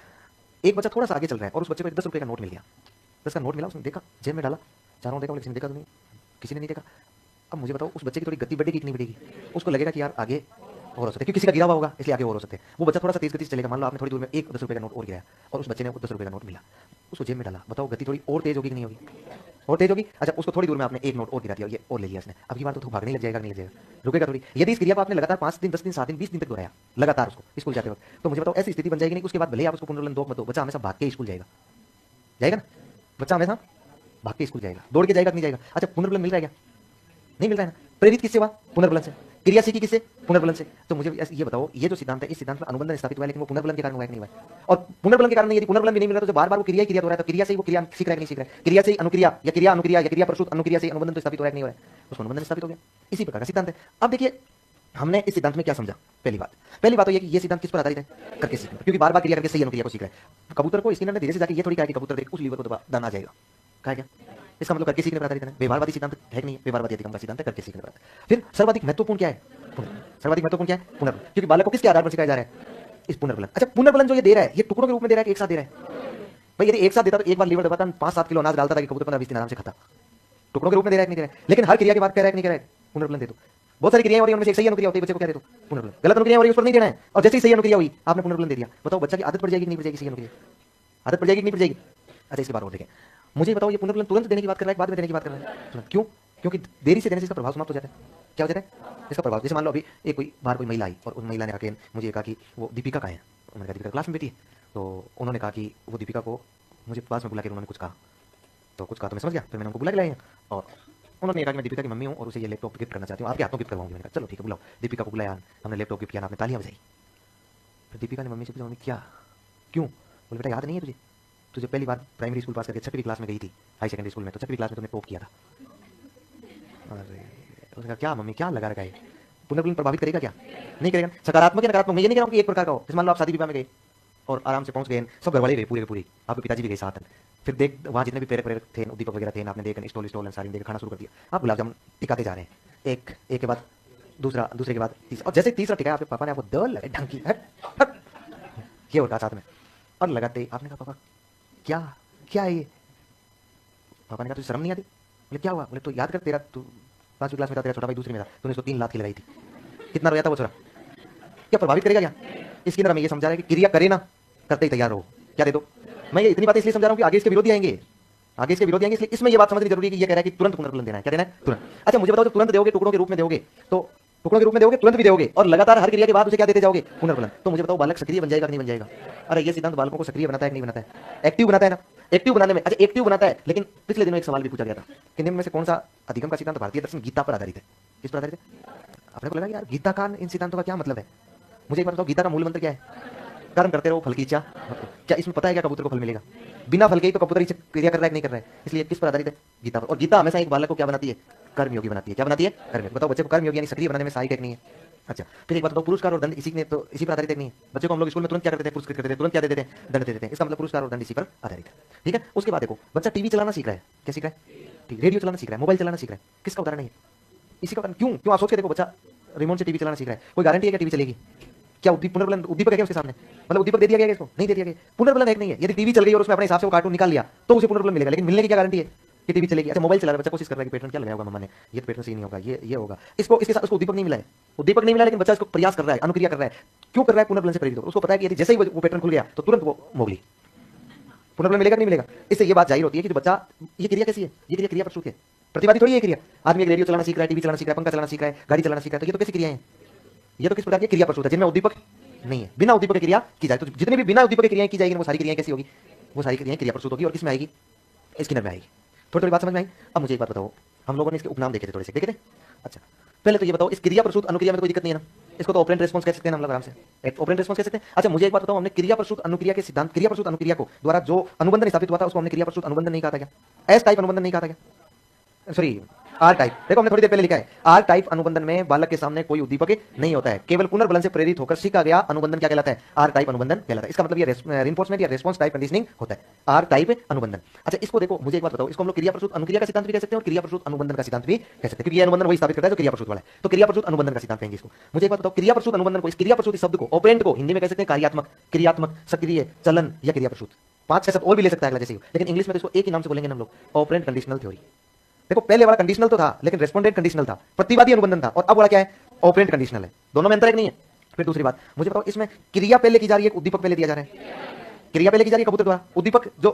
एक बच्चा थोड़ा सा आगे चल रहा है, और उस बच्चे को 10 रुपये का नोट मिल गया। 10 का नोट मिला, उसने देखा, जेब में डाला, चारों देखा, किसी ने देखा तो नहीं, किसी ने नहीं देखा। अब मुझे बताओ, उस बच्चे की थोड़ी गति बढ़ेगी कि नहीं बढ़ेगी? उसको लगेगा कि यार आगे और हो सकते हैं, क्योंकि किसी का गिरा हुआ होगा, इसलिए आगे और हो सकते हैं। वो बच्चा थोड़ा सा तेज गति से चलेगा। मान लो आपने थोड़ी दूर में एक 10 रुपये का नोट और गिराया, और उस बच्चे ने 10 रुपये का नोट मिला, उसको जेब में डाला। बताओ गति थोड़ी और तेज होगी कि नहीं होगी? और तेज होगी। अच्छा, उसको थोड़ी दूर में आपने एक नोट और गिरा दिया, ये और ले लिया इसने। अब की बार तो भागने लग जाएगा, नहीं लग जाएगा? रुकेगा थोड़ी। यदि इस क्रिया को आपने लगातार 5 दिन, 10 दिन, 7 दिन, 20 दिन तक दोहराया लगातार उसको स्कूल जाते वक्त, तो मुझे बताओ ऐसी स्थिति बन जाएगी नहीं? उसके बाद भले आप उसको पुनर्बलन दो मत दो, बच्चा हमेशा भाग के स्कूल जाएगा, जाएगा ना? बच्चा हमेशा भाग के स्कूल जाएगा, दौड़ के जाएगा, नहीं जाएगा? अच्छा, पुनर्बलन मिल रहा है क्या? नहीं मिल रहा है ना? प्रेरित किससे हुआ? पुनर्बलन से। क्रिया सीखी किससे? पुनर्बलन से। तो मुझे ये बताओ, ये जो सिद्धांत है, इस सिद्धांत में अनुबंधन स्थापित हुआ है, लेकिन वो पुनर्बलन के कारण हुआ है कि नहीं हुआ है? और पुनर्बलन के कारण नहीं, यदि पुनर्बलन भी नहीं मिल रहा तो बार बार वो क्रिया ही क्रिया हो रहा है, तो क्रिया से ही वो क्रिया सीख रहा है कि नहीं सीख रहा है? क्रिया से ही अनुक्रिया या क्रिया अनुक्रिया या क्रिया प्रसूत अनुक्रिया से अनुबंधन तो स्थापित हो रहा है कि नहीं हो रहा है? उसको अनुबंधन स्थापित हो गया। इसी प्रकार का सिद्धांत है। अब देखिए हमने इस सिद्धांत में क्या समझा। पहली बात तो ये कि ये सिद्धांत किस पर आधारित है? करके सीखने, क्योंकि बार बार क्रिया करके सही अनुक्रिया को सीख रहा है। कबूतर को स्किनर ने धीरे से जाके ये थोड़ी कहा कि कबूतर देख उस लीवर को दबा, दाना आ जाएगा। कहा क्या? इसका मतलब करके सीखने पर आधारित है। व्यवहारवादी सिद्धांत है कि नहीं? व्यवहारवादी अधिगम का सिद्धांत है, करके सीखने पर आधारित है। फिर सर्वाधिक महत्वपूर्ण क्या है? सर्वाधिक महत्वपूर्ण क्या है? पुनर्बलन। क्योंकि बालक को किसके आधार पर सिखाया जा रहा है? इस पुनर्बलन। अच्छा, पुनर्बलन जो ये दे रहा है, ये टुकड़ों के रूप में दे रहा है कि एक साथ दे रहा है? भाई यदि एक साथ देता तो एक बार लीवर दबाता 5-7 किलो अनाज डालता था कि कबूतर 15-20 दिन आराम से खाता। टुकड़ों के रूप में दे रहा है कि नहीं दे रहा है? लेकिन हर क्रिया के बाद कह रहा है कि नहीं कह रहा है? पुनर्बलन दे दो। बहुत सारी क्रियाएं हो रही हैं, उनमें से एक सही अनुक्रिया होती है, बच्चे को क्या दे दो? पुनर्बलन। गलत अनुक्रिया हो रही है, उस पर नहीं देना है। और जैसे ही सही अनुक्रिया हुई, आपने पुनर्बलन दे दिया। बताओ बच्चा की आदत पड़ जाएगी कि नहीं पड़ जाएगी? सही अनुक्रिया आदत पड़ जाएगी कि नहीं पड़ जाएगी? अच्छा, इसके बाद और देखें। मुझे बताओ, ये पुनर्बलन तुरंत देने की बात कर रहा है, बाद में देने की बात कर रहा है? क्यों? क्योंकि देरी से देने से इसका प्रभाव समाप्त हो जाता है। क्या हो जाता है इसका प्रभाव? जैसे मान लो अभी एक कोई बाहर कोई महिला आई और उस महिला ने आके मुझे कहा कि वो दीपिका का है। मैंने कहा दीपिका क्लास में बेटी है। तो उन्होंने कहा कि वो दीपिका को मुझे पास में बुला के उन्होंने कुछ कहा, तो मैं समझ गया। फिर मैंने उनको बुला के लाया और उन्होंने कहा कि मैं दीपिका की मम्मी हूँ और उसे ये लैपटॉप गिफ्ट करना चाहती हूँ, आपके हाथों गिफ्ट करवाऊंगी। मैंने कहा चलो ठीक है, बुलाओ। दीपिका को बुलाया, हमने लैपटॉप गिफ्ट किया, आपने तालियां बजाई। फिर दीपिका ने मम्मी से पूछा, मम्मी क्या? क्यों? बोले बेटा याद नहीं है तुझे? तुझे पहली बार प्राइमरी स्कूल पास करके 6वीं क्लास में गई थी, हाई सेकेंडरी स्कूल में, तो 6वीं क्लास में तुमने टॉप किया था। अरे उसने कहा क्या मम्मी, क्या लगा रखा है? पुनर्बलन प्रभावित करेगा क्या? नहीं करेगा। सकारात्मक या नकारात्मक? मैं ये नहीं कह रहा हूँ कि एक प्रकार का हो। जैसे मान लो आप शादी विवाह में गए और आराम से पहुंच गए, सब घरवाले गए पूरे के पूरे, आपके पिताजी भी गए साथ। फिर देख वहाँ जितने भी प्रेरक थे, उद्दीपक वगैरह थे, आपने देख स्टॉल सारी देख खाना शुरू कर दिया। आप गुलाब जामुन टिकाते जा रहे हैं, एक के बाद दूसरा, दूसरे के बाद तीसरा, और जैसे तीसरा टिकाया आपके पापा ने आपको दल लगे ढंग की ये होता साथ में, और लगाते आपने कहा पापा क्या क्या है ये? पापा ने कहा तुझे शर्म नहीं आती? बोले क्या हुआ? बोले तो याद कर, तेरा तू 5वीं क्लास में था, तेरा छोटा भाई दूसरी में था, तूने उसको 3 लात की लगाई थी, कितना रोया था वो छोरा? क्या प्रभावित करेगा क्या? इसके अंदर हमें ये समझा रहा है कि क्रिया करे ना, करते ही तैयार हो, क्या दे दो। मैं ये इतनी बातें इसलिए समझा रहा हूँ कि आगे इसके विरोधी आएंगे, इसलिए इसमें ये बात समझनी जरूरी है कि ये कह रहा है कि तुरंत पुनर्बलन देना है। क्या देना है? तुरंत। अच्छा मुझे बताओ, जब तुरंत दोगे, टुकड़ों के रूप में दोगे, तो टुकड़ों के रूप में दोगे, तुरंत भी दोगे, और लगातार हर क्रिया के बाद उसे क्या देते जाओगे? पुनर्बलन। तो मुझे बताओ बालक सक्रिय बन जाएगा कि नहीं बन जाएगा? अरे ये सिद्धांत बालकों को सक्रिय बनाता है कि नहीं बनाता है? एक्टिव बनाता है ना। एक्टिव बनाने में, अच्छा एक्टिव बनाता है, लेकिन पिछले दिनों एक सवाल भी पूछा गया था कि निम्न में से कौन सा अधिगम का सिद्धांत भारतीय दर्शन गीता पर आधारित है? किस पर आधारित है? आपने को लगा यार गीता का इन सिद्धांतों का क्या मतलब है? मुझे एक बार बताओ, गीता का मूल मंत्र क्या है? कर्म करते रहो, फल की इच्छा। क्या इसमें पता है क्या कबूतर को फल मिलेगा? बिना फल के ही तो कबूतर क्रिया कर रहा है कि नहीं कर रहा है? इसलिए किस पर आधारित है? गीता पर। और गीता हमेशा एक बालक को क्या बनाती है? कर्मयोगी बनाती है। क्या बनाती है? कर्मयोगी। बताओ बच्चे को कर्मयोगी यानी सक्रिय बनाने में सहायक नहीं है? अच्छा फिर एक बात बताओ, पुरस्कार और दंड इसी पर आधारित नहीं है? बच्चे को हम लोग स्कूल में तुरंत क्या करते थे? पुरस्कृत करते थे, तुरंत क्या देते थे? दंड देते थे। इसका मतलब पुरस्कार और दंड इसी पर आधारित है। ठीक है, उसके बाद देखो बच्चा टीवी चलाना सीख रहा है। क्या सीख रहा है? रेडियो चलाना सीख रहा है, मोबाइल चलाना सीख रहा है। किसका उदाहरण है? इसी का उदाहरण। क्यों आप सोच के देखो, बच्चा रिमोट से टीवी चलाना सीख रहा है, कोई गारंटी है क्या टीवी चलेगी? क्या पुनर्बलन उद्दीपक है क्या उसके सामने? मतलब उद्दीपक दे दिया गया इसको? नहीं दे दिया गया। पुनर्बलन एक नहीं है। यदि टीवी चल गई और उसमें अपने हिसाब से वो कार्टून निकाल लिया तो उसे पुनर्बलन मिलेगा, लेकिन मिलने की क्या गारंटी है कि टीवी चलेगी? अच्छा मोबाइल चला रहा है बच्चा, कोशिश कर रहा है कि पैटर्न क्या लगाया होगा मम्मा ने, ये पैटर्न सही नहीं होगा, ये होगा, इसके साथ उसको उद्दीपक नहीं मिला है। उद्दीपक नहीं मिला, लेकिन बच्चा इसको प्रयास कर रहा है, अनुक्रिया कर रहा है। क्यों कर रहा है? पुनर्बलन से प्रेरित होकर। उसको पता है कि यदि जैसे ही वो पैटर्न खुल गया तो तुरंत वो मोगली। पुनर्बलन मिलेगा नहीं मिलेगा? इससे ये बात जाहिर होती है कि जो बच्चा, ये क्रिया कैसी है? ये क्रिया प्रसूत है, प्रतिवादी थोड़ी है क्रिया। आदमी एक रेडियो चलाना सीख रहा है, टीवी चलाना सीख रहा है, पंखा चलाना सीख रहा है, गाड़ी चलाना सीख रहा है, तो ये तो कैसी क्रिया है? ये तो किस प्रकार की क्रिया प्रसूत है जिनमें उद्दीपक नहीं है? बिना उद्दीपक की क्रिया की जाए तो जितनी भी बिना उद्दीपक की क्रियाएं की जाएगी वो सारी क्रियाएं कैसी होगी? वो सारी क्रियाएं क्रिया प्रसूत होगी। और किसमें आएगी? स्किनर में आएगी। थोड़ी बात समझ में आई? अब मुझे एक बात बताओ, हम लोगों ने इसके उपनाम देखे थे, थोड़े से देखे थे। अच्छा पहले तो ये बताओ, इस क्रिया प्रसूत अनुक्रिया में कोई दिक्कत नहीं है ना? इसको तो ऑपरेंट रेस्पॉन्स कह सकते हैं हम लोग आराम से, ऑपरेंट रेस्पॉन्स कह सकते हैं। अच्छा मुझे एक बात बताओ, हमने क्रिया प्रसूत अनुक्रिया के सिद्धांत, क्रिया प्रसूत अनुक्रिया को द्वारा जो अनुबंधन स्थापित हुआ था उसको हमने क्रिया प्रसूत अनुबंधन नहीं कहा था क्या? एस टाइप अनुबंधन नहीं कहा था क्या? Sorry R type. देखो हमने थोड़ी देर पहले लिखा है, आर टाइप अनुबंधन में बालक के सामने कोई उद्दीपक नहीं होता है, केवल पुनर्बलन से प्रेरित होकर सीखा गया अनुबंधन क्या कहलाता है? आर टाइप अनुबंधन कहलाता है। इसका मतलब ये रिइंफोर्समेंट या रेस्पॉन्स टाइप कंडीशनिंग होता है, आर टाइप अनुबंधन। अच्छा इसको देखो, मुझे एक बात बताओ, इसको हम लोग क्रिया प्रसूत अनुक्रिया का सिद्धांत भी कह सकते हैं और क्रिया प्रसूत अनुबंधन का सिद्धांत भी कह सकते हैं, क्योंकि ये अनुबंधन वही स्थापित करता है जो क्रिया प्रसूत वाला है। तो क्रिया प्रसूत अनुबंधन का सिद्धांत कहेंगे इसको। मुझे एक बात बताओ, क्रिया प्रसूत अनुबंधन को, इस क्रिया प्रसूत शब्द को, ऑपरेंट को हिंदी में कह सकते हैं कार्यात्मक, क्रियात्मक, सक्रिय, चलन या क्रिया प्रसूत। 5-6 शब्द और भी ले सकता है जैसे, लेकिन इंग्लिश में तो इसको एक ही नाम से बोलेंगे हम लोग, ऑपरेंट कंडीशनल थ्योरी। देखो पहले वाला कंडीशनल तो था, लेकिन रेस्पोंडेंट कंडीशनल था, प्रतिवादी अनुबंधन था, और अब वाला क्या है? ऑपरेंट कंडीशनल है। दोनों में अंतर एक नहीं है। फिर दूसरी बात मुझे बताओ, इसमें क्रिया पहले की जा रही है, उद्दीपक पहले दिया जा रहा है? क्रिया पहले की जा रही है कबूतर द्वारा, उद्दीपक जो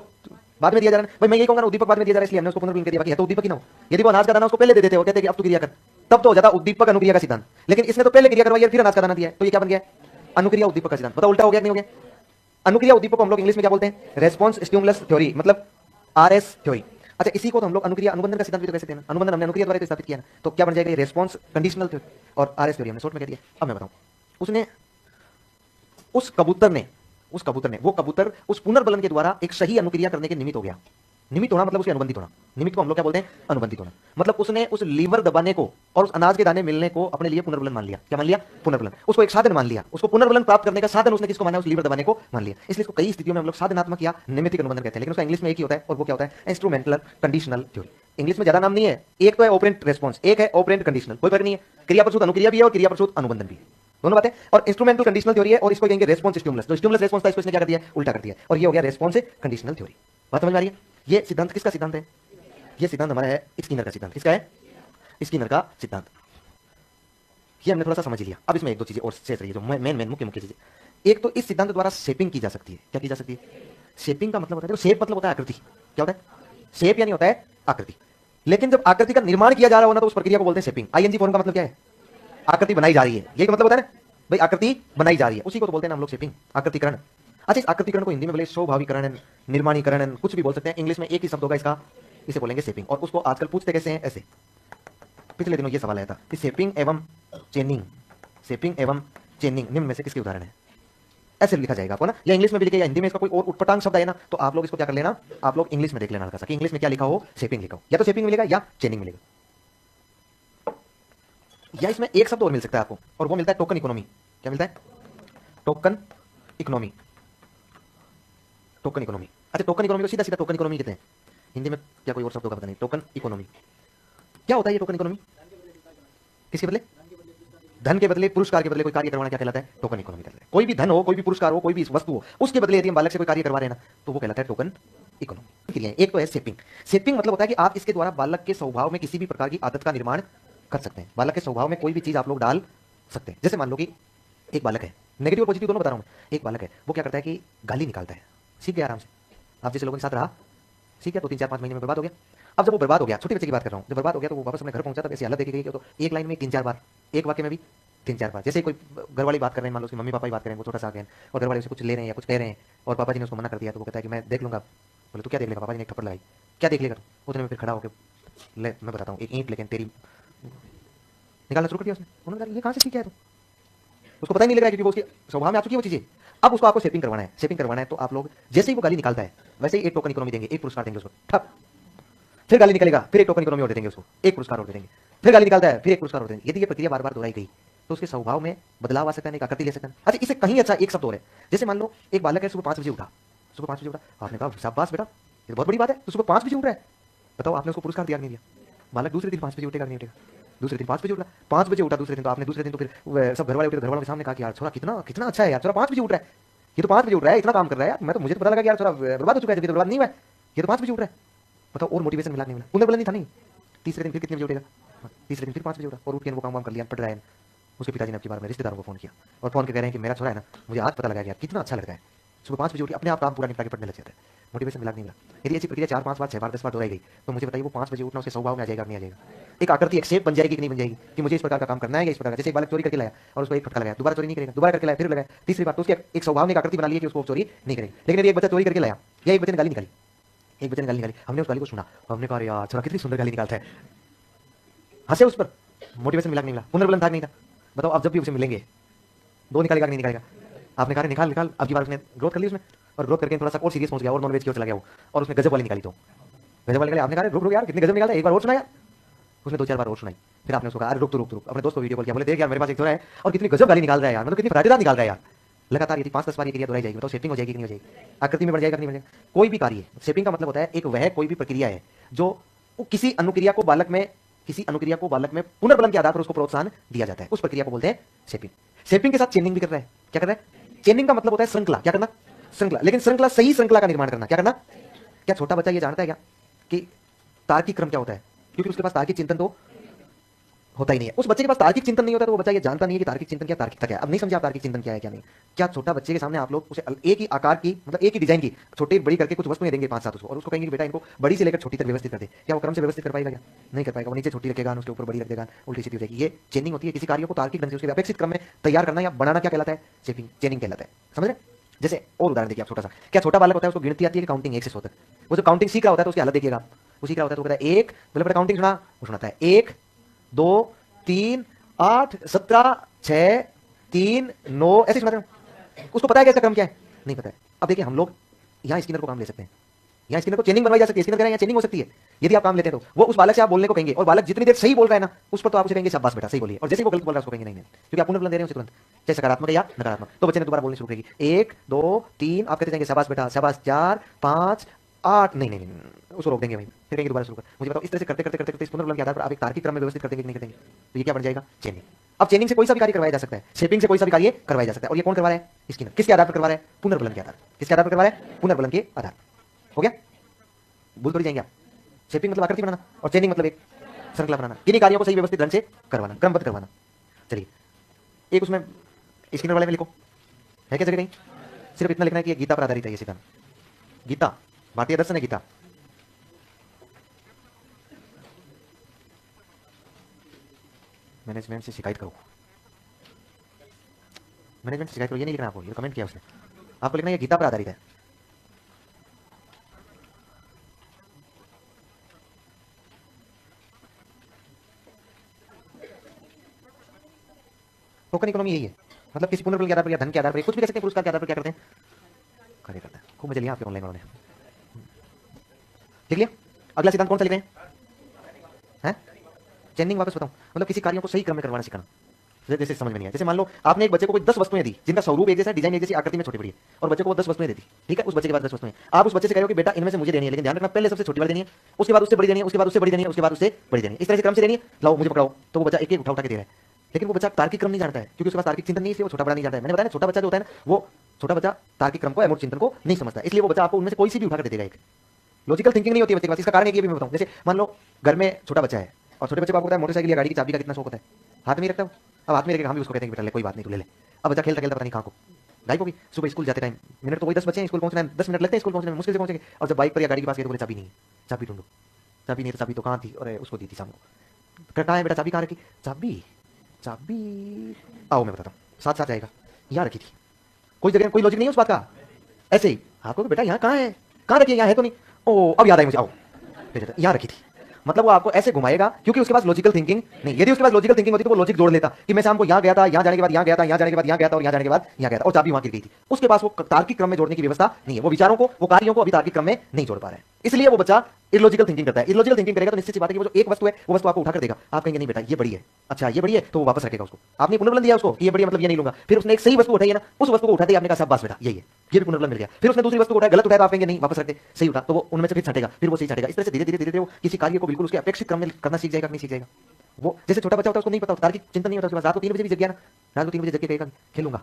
बाद में दिया जा रहा है। भाई मैं यही कहूंगा, उद्दीपक बाद में दिया जा रहा है इसलिए हमने उसको पुनर्बलन कर दिया, बाकी है तो उद्दीपक ही ना हो। यदि वो अनाज का दाना उसको पहले दे देते हो, कहते कि अब तू क्रिया कर, तब तो हो जाता उद्दीपक अनुक्रिया का सिद्धांत। लेकिन इसने तो पहले क्रिया करवाई फिर अनाज का दाना दिया, तो ये क्या बन गया? अनुक्रिया उद्दीपक का सिद्धांत। बताओ उल्टा हो गया कि नहीं हो गया? अनुक्रिया उद्दीपक को हम लोग इंग्लिश में क्या बोलते हैं? रेस्पॉन्स स्टिमुलस थ्योरी, मतलब आरएस थ्योरी। अच्छा, इसी को तो हम लोग अनुक्रिया अनुबंधन का सिद्धांत भी तो कह सकते हैं ना। अनुबंधन हमने अनुक्रिया द्वारा तो स्थापित किया ना, तो क्या बन जाएगा, रेस्पॉन्स कंडीशनल थ्योरी और आरएस थ्योरी हमने शॉर्ट में कह दिया। अब मैं बताऊं, उसने उस कबूतर ने वो कबूतर उस पुनर्बलन के द्वारा एक सही अनुक्रिया करने के निमित्त हो गया। निमित्त होना मतलब उसके अनुबंधित होना, निमित्त को हम लोग क्या बोलते हैं, अनुबंधित होना। मतलब उसने उस लीवर दबाने को और उस अनाज के दाने मिलने को अपने लिए पुनर्बलन मान लिया। क्या मान लिया, पुनर्बलन, उसको एक साधन मान लिया। उसको पुनर्बलन प्राप्त करने का साधन उसने किसको माना, उस लीवर दबाने को मान लिया। इसलिए इसको कई स्थितियों में हम लोग साधनात्मक या निमित्तिक अनुबंधन कहते हैं, लेकिन उसका इंग्लिश में एक ही होता है, और वो क्या होता है, इंस्ट्रूमेंटल कंडीशनल थ्योरी। इंग्लिश में ज्यादा नाम नहीं है, एक तो है ऑपरेंट रेस्पॉन्स, एक है ऑपरेंट कंडीशनल, कोई फर्क नहीं है। क्रिया प्रसूत अनुक्रिया भी है और क्रिया प्रसूत अनुबंधन भी है, दोनों बातें। और इंस्ट्रूमेंटल कंडीशनल थ्योरी है, और इसको कहेंगे रेस्पॉन्स स्टिमुलस। जो स्टिमुलस रेस्पॉन्स था इसको इसने क्या कर दिया, उल्टा कर दिया, और ये हो गया रेस्पॉन्स कंडीशनल थ्योरी। बात समझ में आ रही है। ये सिद्धांत किसका सिद्धांत है, ये सिद्धांत हमारा है स्किनर का सिद्धांत। किसका है, स्किनर का सिद्धांत। ये हमने थोड़ा सा समझ लिया। अब इसमें एक दो चीजें और शेष रही है, जो मेन मुख्य चीजें। एक तो इस सिद्धांत द्वारा शेपिंग की जा सकती है। क्या की जा सकती है, शेपिंग का मतलब होता है, शेप मतलब होता है आकृति। क्या होता है, शेप यानी होता है आकृति। लेकिन जब आकृति का निर्माण किया जा रहा हो ना, तो उस प्रक्रिया को बोलते हैं शेपिंग। आईएनजी फॉर्म का मतलब क्या है, आकृति बनाई जा रही है, यही मतलब होता है ना भाई, आकृति बनाई जा रही है, उसी को तो बोलते हैं हम लोग शेपिंग, आकृतिकरण। अच्छा, इस आकृतिकरण को हिंदी में बोले स्वभावीकरण, निर्माणीकरण, कुछ भी बोल सकते हैं। इंग्लिश में एक ही शब्द होगा इसका, इसे बोलेंगे शेपिंग। और उसको आजकल पूछते कैसे हैं, ऐसे। पिछले दिनों ये सवाल आया था कि शेपिंग एवं चेनिंग, शेपिंग एवं चेनिंग निम्न में से किसके उदाहरण है, ऐसे लिखा जाएगा आपको ना, या इंग्लिश में भी लिखे या हिंदी में इसका कोई और उटपटांग शब्द है ना, तो आप लोग इसको क्या कर लेना, आप लोग इंग्लिश में देख लेना कि इंग्लिश में क्या लिखा हो, शेपिंग लिखा हो, या तो शेपिंग मिलेगा या चेनिंग मिलेगा। या इसमें एक शब्द और मिल सकता है आपको, और वो मिलता है टोकन इकोनॉमी। क्या मिलता है, टोकन इकोनॉमी, टोकन इकोनॉमी। अच्छा, टोकन इकोनॉमी को सीधा सीधा टोकन इकोनॉमी कहते हैं, हिंदी में क्या कोई और शब्द होगा पता नहीं। टोकन इकोनॉमी क्या होता है, ये टोकन इकोनॉमी किसके बदले, धन के बदले, पुरस्कार के बदले कोई कार्य करवाना क्या कहलाता है, टोकन इकोनॉमी कहलाता है। कोई भी धन हो, कोई भी पुरस्कार हो, कोई भी वस्तु हो, उसके बदले यदि हम बालक से कोई कार्य करवा रहे हैं ना, तो वो कहलाता है टोकन इकोनॉमी। एक तो है शेपिंग। शेपिंग मतलब होता है कि आप इसके द्वारा बालक के स्वभाव में किसी भी प्रकार की आदत का निर्माण कर सकते हैं। बालक के स्वभाव में कोई भी चीज आप लोग डाल सकते हैं। जैसे मान लो कि एक बालक है, नेगेटिव और पॉजिटिव दोनों बता रहा हूं मैं। एक बालक है, वो क्या करता है कि गाली निकालता है, सीख गया आराम से। आप जैसे लोगों के साथ रहा, सीख गया, तो 3-4-5 महीने में बर्बाद हो गया। अब जब वो बर्बाद हो गया, छोटे बच्चे की बात कर रहा हूं, जब बर्बाद हो गया तो वो वापस अपने घर पहुंचा, तब ऐसी हालत देखी गई कि तो एक लाइन में 3-4 बार, एक वाक्य में भी 3-4 बार। जैसे कोई घर वाली बात कर रहे हैं, मान लो उसकी मम्मी पापा ही बात कर रहे हैं, वो छोटा सा गया और घर वाले उसे कुछ ले रहे हैं या कुछ कह रहे हैं, और पापा जी ने उसको मना कर दिया, तो वो कहता है कि मैं देख लूंगा। बोले तू क्या देख लेगा, पापा जी ने एक थप्पड़ लगाई, क्या देख लेगा। उतने में फिर खड़ा होकर, ले मैं बताता हूँ, एक ईंट लेकिन तेरी निकालना शुरू कर दिया उसने। उन्होंने कहा ये कहाँ से सीख गया, तो उसको पता ही नहीं लग रहा है, क्योंकि वो उसके स्वभाव में आ चुकी है वो चीजें। अब उसको आपको शेपिंग करवाना है, शेपिंग करवाना है, तो आप लोग जैसे ही वो गाली निकालता है, वैसे ही एक टोकन इकोनॉमी देंगे, एक पुरस्कार देंगे उसको, ठप। फिर गाली निकलेगा, फिर एक टोकन इकोनॉमी और दे देंगे उसको, एक पुरस्कार और दे देंगे। फिर गाली निकालता है, फिर एक पुरस्कार और देंगे। यदि ये प्रक्रिया बार बार दोहराई गई, तो उसके स्वभाव में बदलाव आ सकता है, आकृति ले सकता है। अच्छा, इससे कहीं अच्छा एक शब्द और है। जैसे मान लो एक बालक है, सुबह 5 बजे उठा, सुबह 5 बजे उठा, आपने कहा शाबाश बेटा, ये बहुत बड़ी बात है, तो सुबह 5 बजे उठ रहा है। बताओ, आपने उसको पुरस्कार दिया नहीं दिया। बालक दूसरे दिन 5 बजे उठेगा नहीं उठेगा, दूसरे दिन 5 बजे उठा, 5 बजे उठा दूसरे दिन, तो आपने दूसरे दिन तो फिर सब घर वाले उठे, घर वालों के सामने कहा कि यार छोरा कितना कितना अच्छा है यार, छोरा 5 बजे उठ रहा है, ये तो 5 बजे उठ रहा है, इतना काम कर रहा है यार। मैं तो, मुझे तो पता लगा कि यार छोरा बर्बाद हो चुका है, जब बर्बाद नहीं हुआ है, ये तो 5 बजे उठ रहा है। बताओ, और मोटिवेशन मिला नहीं मिला, पुनर्बलन नहीं था। नहीं, तीसरे दिन फिर कितने बजे उठेगा, तीसरे दिन फिर 5 बजे उठा, और उठ के वो काम कर लिया, पढ़ रहा है। उसके पिताजी ने अपनी बार में रिश्तेदारों को फोन किया, और फोन के कह रहे हैं कि मेरा छोरा है ना, मुझे आज पता लगा यार कितना अच्छा लगता है, सुबह 5 बजे उठ अपने आप काम पूरा निपटा के पढ़ने लग जाता है। मोटिवेशन मिला नहीं मिला। यदि ऐसी प्रक्रिया 4-5 बार, 6 बार, 10 बार दोहराई गई, तो मुझे बताइए वो 5 बजे उठना उसके स्वभाव में आ जाएगा, नहीं आ जाएगा। एक आकृति, एक शेप बन जाएगी कि नहीं बन जाएगी, कि मुझे इस प्रकार का काम करना है, इस प्रकार। जैसे एक बालक चोरी करके लाया और उसको एक फटका लगाया, दोबारा चोरी नहीं करेगा, दोबारा करके लाया, फिर लगाया, तीसरी बार, तो उसकी एक स्वभाव ने एक आकृति बना ली है कि उसको चोरी नहीं करेगी। लेकिन यदि एक बच्चा चोरी करके लाया, या एक बच्चे ने गाली निकाली, एक बच्चे ने गाली निकाली, हमने उस गाली को सुना, हमने कहा यार छोरा कितनी सुंदर गाली निकालता है, हंसे उस पर। मोटिवेशन मिला नहीं मिला, पुनर्बलन था नहीं था। बताओ, अब जब भी उसे मिलेंगे, 2 निकालेगा नहीं निकालेगा, आपने कहा निकाल निकाल, अब की बार उसने ग्रोथ कर ली उसमें, और ग्रोथ करके थोड़ा सा और सीरियस पहुंच गया, और नॉनवेज की ओर चला गया वो, और उसने गजब वाली निकाली। तो गजब वाली निकाली, आपने कहा रुक रुक यार, कितनी गजब निकालता है, एक बार और सुना यार। उसने 2-4 बार और सुनाई, फिर आपने उसको कहा रुक तो अपने दोस्त को वीडियो कॉल किया, बोले देख यार मेरे पास एक छोरा है और कितनी गजब गाली निकाल रहा है यार, मतलब कितनी फराटेदार निकाल रहा है यार। लगातार यदि 5-10 बार ये क्रिया दोहराई जाएगी, बताओ शेपिंग हो जाएगी कि नहीं हो जाएगी, आकृति में बढ़ जाएगा नहीं बढ़ जाएगा। कोई भी कार्य, शेपिंग का मतलब होता है एक वह कोई भी प्रक्रिया है जो किसी अनुक्रिया को बालक में, किसी अनुक्रिया को बालक में पुनर्बलन के आधार पर उसको प्रोत्साहन दिया जाता है, उस प्रक्रिया को बोलते हैं शेपिंग। शेपिंग के साथ चेनिंग भी कर रहा है। क्या कर रहा है, चेनिंग का मतलब होता है श्रृंखला, क्या करना, श्रृंखला। लेकिन श्रृंखला, सही श्रृंखला का निर्माण करना, क्या करना। क्या छोटा बच्चा ये जानता है क्या कि तार्किक क्रम क्या होता है, क्योंकि उसके पास तार्किक चिंतन तो होता ही नहीं है। उस बच्चे के पास तार्किक चिंतन नहीं होता, तो वो बच्चा ये जानता नहीं है कि तार्किक चिंतन क्या, तार्किकता क्या है। अब नहीं समझा आप तार्किक चिंतन क्या है क्या नहीं। क्या छोटा बच्चे के सामने आप लोग उसे एक ही आकार की, मतलब एक ही डिजाइन की छोटी बड़ी करके कुछ वस्तुएं देंगे 5-7 उसको, और उसको कहेंगे कि बेटा इनको बड़ी से लेकर छोटी तक व्यवस्थित कर दे, क्या वो क्रम से व्यवस्थित कर पाएगा, क्या नहीं कर पाएगा। वो नीचे छोटी रखेगा, उसके ऊपर बड़ी रख देगा, उल्टी सीधी हो जाएगी। ये चेनिंग होती है। किसी कार्य को तार्किक ढंग से उसके अपेक्षित क्रम में तैयार करना या बनाना क्या कहलाता है, शेपिंग, चेनिंग कहलाता है। समझ रहे। जैसे और उदाहरण देखिए आप छोटा सा, क्या छोटा बालक होता है उसको गिनती आती है कि काउंटिंग 1 से 100 तक? वो जो काउंटिंग सीख रहा होता है तो उसकी हालत देखिएगा आप, वो सीख रहा होता है तो कहता है 1, बोले काउंटिंग सुना, वो सुनाता है 1 2 3 8 17 6 3 9 ऐसे सुनाते हैं। उसको पता है कि इसका क्रम क्या है? नहीं पता है। अब देखिए हम लोग यहाँ स्किनर को काम ले सकते हैं, यहाँ स्किनर को चेनिंग बनवाई जा सकती है, स्किनर कह रहे हैं यहाँ चेनिंग हो सकती है। यदि आप काम लेते हैं तो वो उस बालक से आप बोलने को कहेंगे, और बालक जितनी देर सही बोल रहा है ना उस पर तो आप उसे कहेंगे शाबाश बेटा सही बोलिए, और जैसे ही वो गलत बोल रहा है उसको कहेंगे नहीं नहीं, क्योंकि आप पुनर्बलन दे रहे हैं उसे तुरंत, चाहे सकारात्मक है या नकारात्मक। तो बच्चे ने दोबारा बोलनी शुरू करेगी 1 2 3, आप कहते जाएंगे शाबाश बेटा शाबाश, 4 5 8, नहीं नहीं नहीं उसको रोक देंगे वहीं, फिर कहेंगे दोबारा शुरू कर। मुझे बताओ इस तरह से करते करते करते करते इस पुनर्बलन के आधार पर आप एक तार्किक क्रम में व्यवस्थित कर देंगे कि नहीं कर देंगे? तो ये क्या बन जाएगा? चेनिंग। अब चेनिंग से कोई सा भी कार्य करवाया जा सकता है, शेपिंग से कोई सा भी कार्य करवाया जा सकता है, और ये कौन करवा रहा है? स्किनर। किसके आधार पर करवा रहा है? पुनर्बलन के आधार। किसके आधार पर करवा रहा है? पुनर्बलन के आधार। हो गया? भूल थोड़ी जाएंगे आप। शेपिंग मतलब आकृति बनाना, और चेनिंग मतलब एक श्रृंखला बनाना, किन्हीं कार्यों को सही व्यवस्थित ढंग से करवाना, क्रमबद्ध करवाना। चलिए एक उसमें स्किनर वाले में लिखो, है क्या जगह नहीं? सिर्फ इतना लिखना है कि ये गीता पर आधारित है, ये सिद्धांत गीता भारतीय दर्शन है गीता। मैनेजमेंट से शिकायत करो, मैनेजमेंट से शिकायत करो, ये नहीं लिखना आपको, ये कमेंट किया उसने, आपको लिखना है ये गीता पर आधारित है। टोकन इकोनॉमी यही है, मतलब किसी पुनर्बल के आधार पर या धन के आधार पर कुछ भी कह सकते हैं, पुरस्कार के आधार पर क्या करते हैं? कार्य करते हैं। खूब मजा लिया आपके ऑनलाइन वालों ने, देख लिया। अगला सिद्धांत कौन सा लिख रहे हैं? चेनिंग। वापस बताऊं, मतलब किसी कार्यों को सही क्रम में करवाना सिखाना। जैसे समझ में नहीं आया, जैसे मान लो आपने एक बच्चे को कोई 10 वस्तुएं दी जिनका स्वरूप एक जैसा, डिजाइन एक जैसी, आकृति में छोटी बड़ी है, और बच्चे को वो 10 वस्तुएं देती, ठीक है? उस बच्चे के बाद 10 वस्तुएं, आप उस बच्चे से कह रहे हो कि बेटा इनमें से मुझे देनी है, लेकिन ध्यान रखना पहले सबसे छोटी वाली देनी है, उसके बाद उससे बड़ी देनी है, उसके बाद उससे बड़ी देनी है, उसके बाद उससे बड़ी देनी है, इस तरह से क्रम से देनी है। लाओ मुझे पकड़ाओ, तो वो बच्चा एक एक उठा उठा के दे रहा है, लेकिन वो बच्चा तार्किक क्रम नहीं जानता है, क्योंकि उसके पास तार्किक चिंतन नहीं है, इसलिए वो छोटा बड़ा नहीं जानता है। मैंने बताया ना, छोटा बच्चा जो होता है ना, वो छोटा बच्चा तार्किक क्रम को, अमूर्त चिंतन को नहीं समझता, इसलिए वो बच्चा आपको उनमें से कोई सी भी उठा कर दे देगा। एक लॉजिकल थिंकिंग नहीं होती है बच्चे के पास। इसका कारण एक ये भी मैं बताऊं, जैसे मान लो घर में छोटा बच्चा है, और छोटे बच्चे को आपको पता है मोटरसाइकिल या गाड़ी की चाबी का कितना शौक होता है, हाथ में रखता है। अब हाथ में रखे हम भी उसको कहते हैं कि बेटा ले कोई बात नहीं तू ले ले। अब बच्चा खेलता खेलता पता नहीं कहाँ को गाय को भी, सुबह स्कूल जाते टाइम मिनट तो वही 10 बच्चे हैं, स्कूल पहुंचना है 10 मिनट लगते हैं, स्कूल पहुंचने में मुश्किल से पहुंचेंगे, और जब बाइक पर या गाड़ी के पास गए तो बोले चाबी नहीं है, चाबी ढूंढो, चाबी नहीं, तो चाबी तो कहाँ थी, और उसको दी थी शाम को। कहाँ है बेटा चाबी, कहाँ रखी? चाबी चाबी आओ मैं बताता हूँ, साथ साथ जाएगा, यहाँ रखी थी, कोई जगह कोई लॉजिक नहीं है उस बात का। ऐसे ही आपको बेटा यहाँ कहाँ है, कहाँ रखी है, यहाँ है तो नहीं, ओ अब याद आई मुझे, आओ यहाँ रखी थी। मतलब वो आपको ऐसे घुमाएगा क्योंकि उसके पास लॉजिकल थिंकिंग नहीं। यदि उसके पास लॉजिकल थिंकिंग होती तो वो लॉजिक जोड़ लेता कि मैं शाम को यहाँ गया था, यहाँ जाने के बाद यहाँ गया था, यहाँ जाने के बाद यहाँ गया था, और यहाँ जाने के बाद यहाँ गया था, और चाबी वहां गिर गई थी। उसके पास वो तार्किक क्रम में जोड़ने की व्यवस्था नहीं है, वो विचारों को, वो कार्यों को अभी तार्किक क्रम में नहीं जोड़ पा रहे हैं, इसलिए वो बच्चा इलॉजिकल थिंकिंग करता है। इलॉजिकल थिंकिंग करेगा तो निश्चित सी बात है कि वो जो एक वस्तु है वो वस्तु आपको उठा कर देगा, आप कहेंगे नहीं बेटा ये बड़ी है, अच्छा ये बड़ी है, तो वो वापस रखेगा उसको। आपने पुनर्बलन दिया उसको, ये बड़ी मतलब ये नहीं लूंगा, फिर उसने एक सही वस्तु उठाई है ना, उस वस्तु को उठाते ही आपने कहा शाबाश बेटा ये है, ये भी पुनर्बलन मिल गया। फिर उसने दूसरी वस्तु उठाया, गलत उठाया तो आप कहेंगे नहीं वापस रखते, सही उठा, तो वो उनमें से फिर छटेगा, फिर वो सही छटेगा। इस तरह से धीरे धीरे धीरे धीरे वो किसी कार्य को बिल्कुल उसके अपेक्षित क्रम में करना सीख जाएगा, नहीं सीख जाएगा। वो जैसे छोटा बच्चा होता है उसको नहीं पता, तार्किक चिंतन नहीं होता, उसके बाद रात को 3 बजे भी जग गया ना, रात को 3 बजे जग के कहेगा खेलूंगा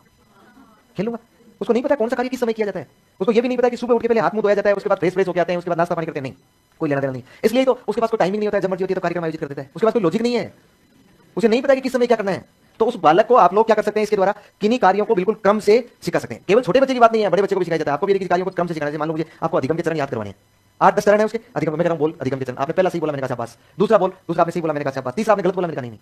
खेलूंगा, उसको नहीं पता कौन सा कार्य किस समय किया जाता है, उसको ये भी नहीं पता कि सुबह उठ के पहले हाथ मुंह धोया जाता है, उसके बाद फ्रेश फ्रेश होके आते हैं, उसके बाद नाश्ता पानी करते हैं, नहीं कोई लेना देना नहीं। इसलिए तो उसके पास कोई टाइमिंग नहीं होता है, जब मर्जी होती है तो कार्यक्रम आयोजित कर देता है, उसके पास कोई लॉजिक नहीं है, उसे नहीं पता कि किस समय क्या करना है। तो उस बालक को आप लोग क्या कर सकते हैं इसके द्वारा, किन्हीं कार्यों को बिल्कुल क्रम से सिखा सकते हैं। केवल छोटे बच्चे की बात नहीं है, बड़े बच्चे को भी सिखाया जाता है। आपको भी किसी कार्यों को क्रम से सिखाना है। मान लो मुझे आपको अधिगम के चरण याद करवाने हैं, 8-10 चरण है उसके, अधिगम मैं कह रहा हूं बोल अधिगम के चरण, आपने पहला सही बोला मैंने कहा शाबाश, दूसरा बोल, दूसरा आपने सही बोला मैंने कहा शाबाश, तीसरा आपने गलत बोला मैंने कहा नहीं।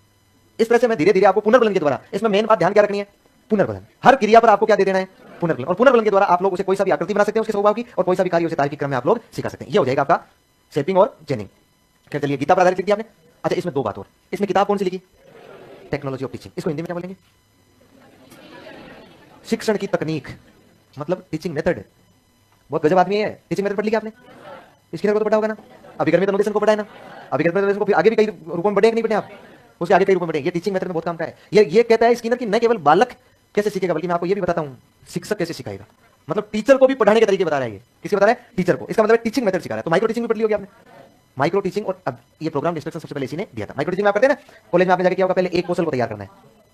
इस तरह से मैं धीरे धीरे आपको पुनर्बलन के द्वारा, इसमें मेन बात ध्यान क्या रखनी है, पुनर्बलन। हर क्रिया पर आपको क्या दे देना है, पुनर्बलन, और पुनर्बलन के द्वारा आप लोग उसे कोई सा भी आकृति बना सकते हैं उसके स्वभाव की, और कोई सा भी कार्य उसे तार्किक क्रम में आप लोग सिखा सकते हैं। ये हो जाएगा आपका शेपिंग और चेनिंग। क्या चलिए गीता पर आधारित लिख दिया आपने। अच्छा इसमें दो बात और, इसमें किताब कौन सी लिखी, टेक्नोलॉजी ऑफ टीचिंग, इसको हिंदी में क्या बोलेंगे, शिक्षण की तकनीक, मतलब टीचिंग मेथड। बहुत गजब आदमी है, टीचिंग मेथड पढ़ लिया आपने, इसकी को तो पढ़ा होगा ना, अभिकर्मी तनुदेशन को पढ़ा है ना, अभिकर्मी तनुदेशन को फिर आगे भी कई रूपों में पढ़े नहीं पढ़े आप, उसके आगे कई रूपों में पढ़े। ये टीचिंग मेथड में बहुत काम का है। ये कहता है स्किनर कि न केवल बालक कैसे सीखेगा, बल्कि मैं आपको ये भी बताता हूँ शिक्षक कैसे सिखाएगा, मतलब टीचर को भी पढ़ाने के तरीके बता रहा है। ये किसी बता रहा है, टीचर को। इसका मतलब टीचिंग मेथड सिखा रहा है। तो माइक्रो टीचिंग भी पढ़ ली होगी आपने, माइक्रो टीचिंग। और अब ये प्रोग्राम इंस्ट्रक्शन सबसे पहले इसी ने दिया था। माइक्रो टीचिंग में आप करते हैं ना, कॉलेज में आपने जाके क्या होगा, पहले एक कौशल को तैयार करना है,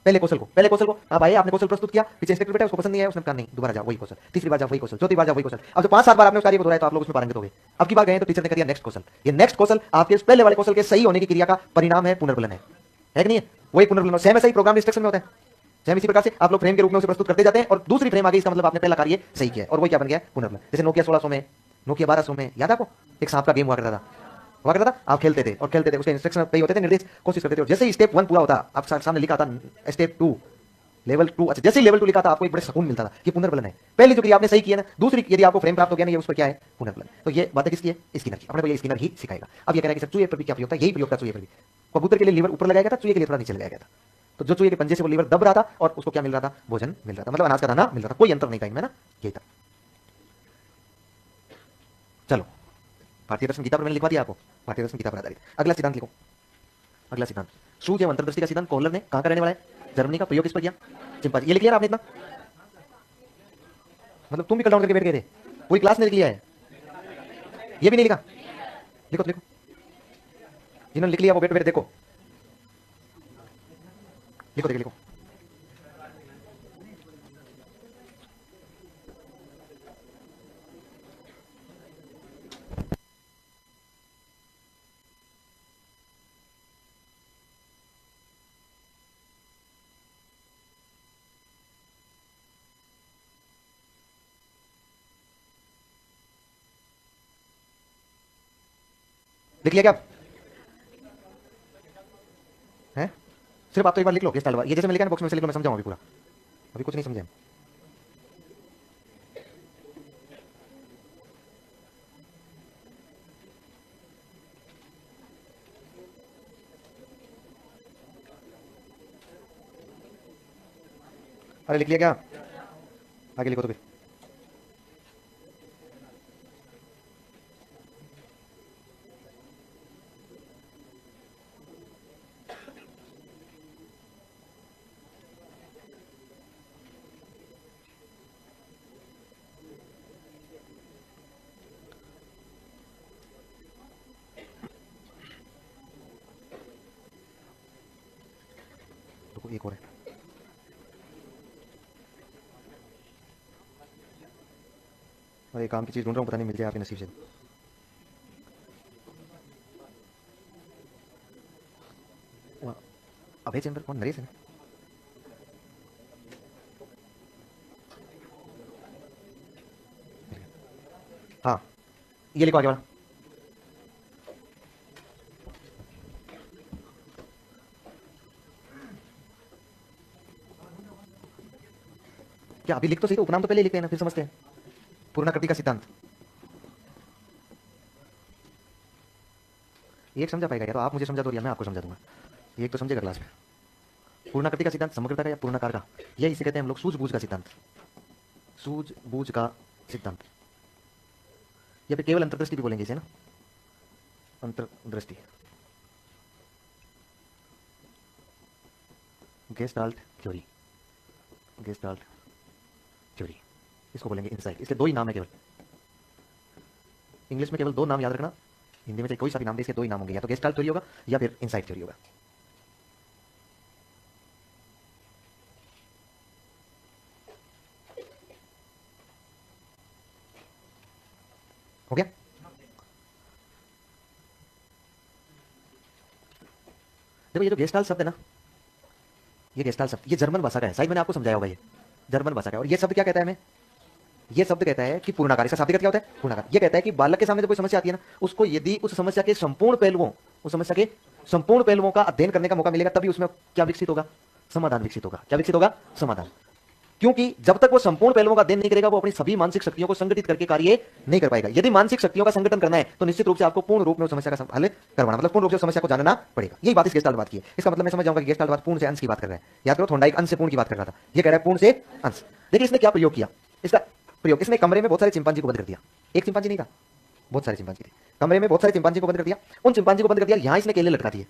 पहले कौशल को आप आए, आपने कौशल प्रस्तुत किया, पीछे इंस्ट्रक्टर बैठा, उसको पसंद नहीं आया, उसने कहा नहीं दोबारा जाओ वही कौशल, तीसरी बार जाओ वही कौशल, चौथी बार जाओ वही कौशल। अब जो 5-7 बार आपने उस कार्य को दोहराया तो आप लोग उसमें पारंगत हो गए। अब की बार गए तो टीचर ने कर दिया नेक्स्ट कौशल। ये नेक्स्ट कौशल आपके पहले वाले कौशल के सही होने की क्रिया का परिणाम है, पुनर्बलन है कि नहीं है, वही पुनर्बलन। सेम ऐसा ही प्रोग्राम इंस्ट्रक्शन में होता है, सेम इसी प्रकार से आप लोग फ्रेम के रूप में उसे प्रस्तुत करते जाते हैं, और दूसरी फ्रेम आ गई, इसका मतलब आपने पहला कार्य सही किया, और वही क्या बन गया, पुनर्बलन। जैसे नोकिया 1600 में, नोकिया 1200 में, याद आपको एक सांप का गेम हुआ करता था, आप खेलते थे और खेलते थे, उसके इंस्ट्रक्शन कई होते थे, निर्देश कोशिश करते थे, और जैसे ही स्टेप 1 पूरा होता, आप सामने लिखा था स्टेप 2, लेवल 2। अच्छा, जैसे ही लेवल 2 लिखा था आपको एक बड़े सुकून मिलता था कि पुनर्बलन है। पहली जो क्रिया आपने सही की है ना, दूसरी यदि आपको फ्रेम प्राप्त हो गया ना, ये उस पर क्या है, पुनर्बलन। तो ये बात किसकी है, स्किनर की। अपने को ये स्किनर ही सिखाएगा। अब ये कह रहा है कि सर चूहे पर भी क्या प्रयोग था, यही प्रयोग था चूहे पर भी। कबूतर के लिए लीवर ऊपर लगाया गया था, चूहे के लिए थोड़ा नीचे लगाया गया था। तो जो चूहे के पंजे से वो लीवर दब रहा था और उसको क्या मिल रहा था, भोजन मिल रहा था, मतलब अनाज का दाना मिल रहा था, कोई अंतर नहीं था इनमें ना, यही था। चलो, भारतीय दर्शन गीता पर मैंने लिखवा दिया आपको, भारतीय दर्शन गीता पर आधारित। अगला सिद्धांत लिखो, अगला सिद्धांत सूज एवं अंतर्दृष्टि का सिद्धांत कोहलर ने कहां का रहने वाला है, जर्मनी का। प्रयोग किस पर किया, चिंपांजी। ये लिख लिया आपने इतना, मतलब तुम भी कल डाउन करके बैठ गए थे, पूरी क्लास ने लिख लिया है, ये भी नहीं लिखा। लिखो तो लिखो, जिन्होंने लिख लिया वो बैठ बैठ देखो, लिखो देखो लिखो। लिख लिया क्या आप? हैं? सिर्फ आप तो एक बार लिख लो ये स्टाइल, ये जैसे मैं लिखा ना बॉक्स में से लिख लो, मैं समझाऊं अभी पूरा, अभी कुछ नहीं समझे। अरे लिख लिया क्या, आगे लिखो तो फिर। देखो एक और है, और एक काम की चीज ढूंढ रहा हूँ, पता नहीं मिल जाए आपके नसीब से। अभय चंद्र कौन, नरेश है? हाँ, ये लिखो आगे वाला। क्या अभी लिख तो सही, तो उपनाम तो पहले लिखते हैं ना, फिर समझते हैं। पूर्णाकृति का सिद्धांत एक समझा पाएगा या तो आप मुझे समझा दो या मैं आपको समझा दूंगा, एक तो समझेगा क्लास में। पूर्णाकृति का सिद्धांत समग्रता का या पूर्णाकार का, यह इसे कहते हैं हम लोग सूझबूझ का सिद्धांत, सूझबूझ का सिद्धांत, या फिर केवल अंतर्दृष्टि भी बोलेंगे इसे ना, अंतर्दृष्टि। गेस्टाल्ट थ्योरी, गेस्टाल्ट थ्योरी, इसको बोलेंगे इनसाइट। इसके दो ही नाम है केवल, इंग्लिश में केवल दो नाम याद रखना, हिंदी में चाहे कोई सा भी नाम दे, इसके दो ही नाम होंगे, या तो गेस्टाल्ट थ्योरी होगा या फिर इनसाइट थ्योरी होगा। हो गया? देखो ये जो गेस्टाल्ट शब्द है ना, ये गेस्टाल्ट शब्द ये जर्मन भाषा का है, शायद मैंने आपको समझाया होगा, ये जर्मन भाषा का है। और ये शब्द क्या कहता है हमें, ये शब्द कहता है कि पूर्णाकार, इसका शाब्दिक अर्थ क्या होता है, पूर्णाकार। ये कहता है कि बालक के सामने जब कोई समस्या आती है ना, उसको यदि उस समस्या के संपूर्ण पहलुओं, उस समस्या के संपूर्ण पहलुओं का अध्ययन करने का मौका मिलेगा, तभी उसमें क्या विकसित होगा, समाधान विकसित होगा। क्या विकसित होगा, समाधान। क्योंकि जब तक वो संपूर्ण पहलुओं का अध्ययन नहीं करेगा, वो अपनी सभी मानसिक शक्तियों को संगठित करके कार्य नहीं कर पाएगा। यदि मानसिक शक्तियों का संगठन करना है तो निश्चित रूप से आपको पूर्ण रूप में उस समस्या का हल करवाना, मतलब पूर्ण रूप से समस्या को जानना पड़ेगा। यही बात इस गेस्टाल्ट बात की है। इसका मतलब मैं समझ जाऊंगा कि गेस्टाल्ट बात पूर्ण से अंश की बात कर रहा है। याद करो, थोंडाइक अंश से पूर्ण की बात कर रहा था, ये कह रहा है पूर्ण से अंश। देखिए इसने क्या प्रयोग किया, इसका प्रयोग, इसने कमरे में बहुत सारे चिंपांजी को बंद कर दिया। एक चिंपांजी नहीं था, बहुत सारे चिंपांजी थे कमरे में, बहुत सारे चिंपांजी को बंद कर दिया। उन चिंपांजी को बंद कर दिया, यहां इसने केले लटका दिए,